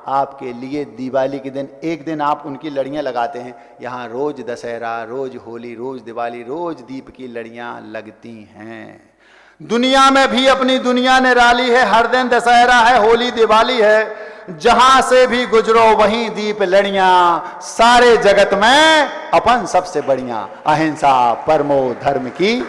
आपके लिए दिवाली के दिन एक दिन आप उनकी लड़ियां लगाते हैं। यहाँ रोज दशहरा, रोज होली, रोज दिवाली, रोज दीप की लड़ियां लगती हैं। दुनिया में भी अपनी दुनिया निराली है, हर दिन दशहरा है, होली दिवाली है, जहां से भी गुजरो वहीं दीप लड़ियां। सारे जगत में अपन सबसे बढ़िया, अहिंसा परमो धर्म की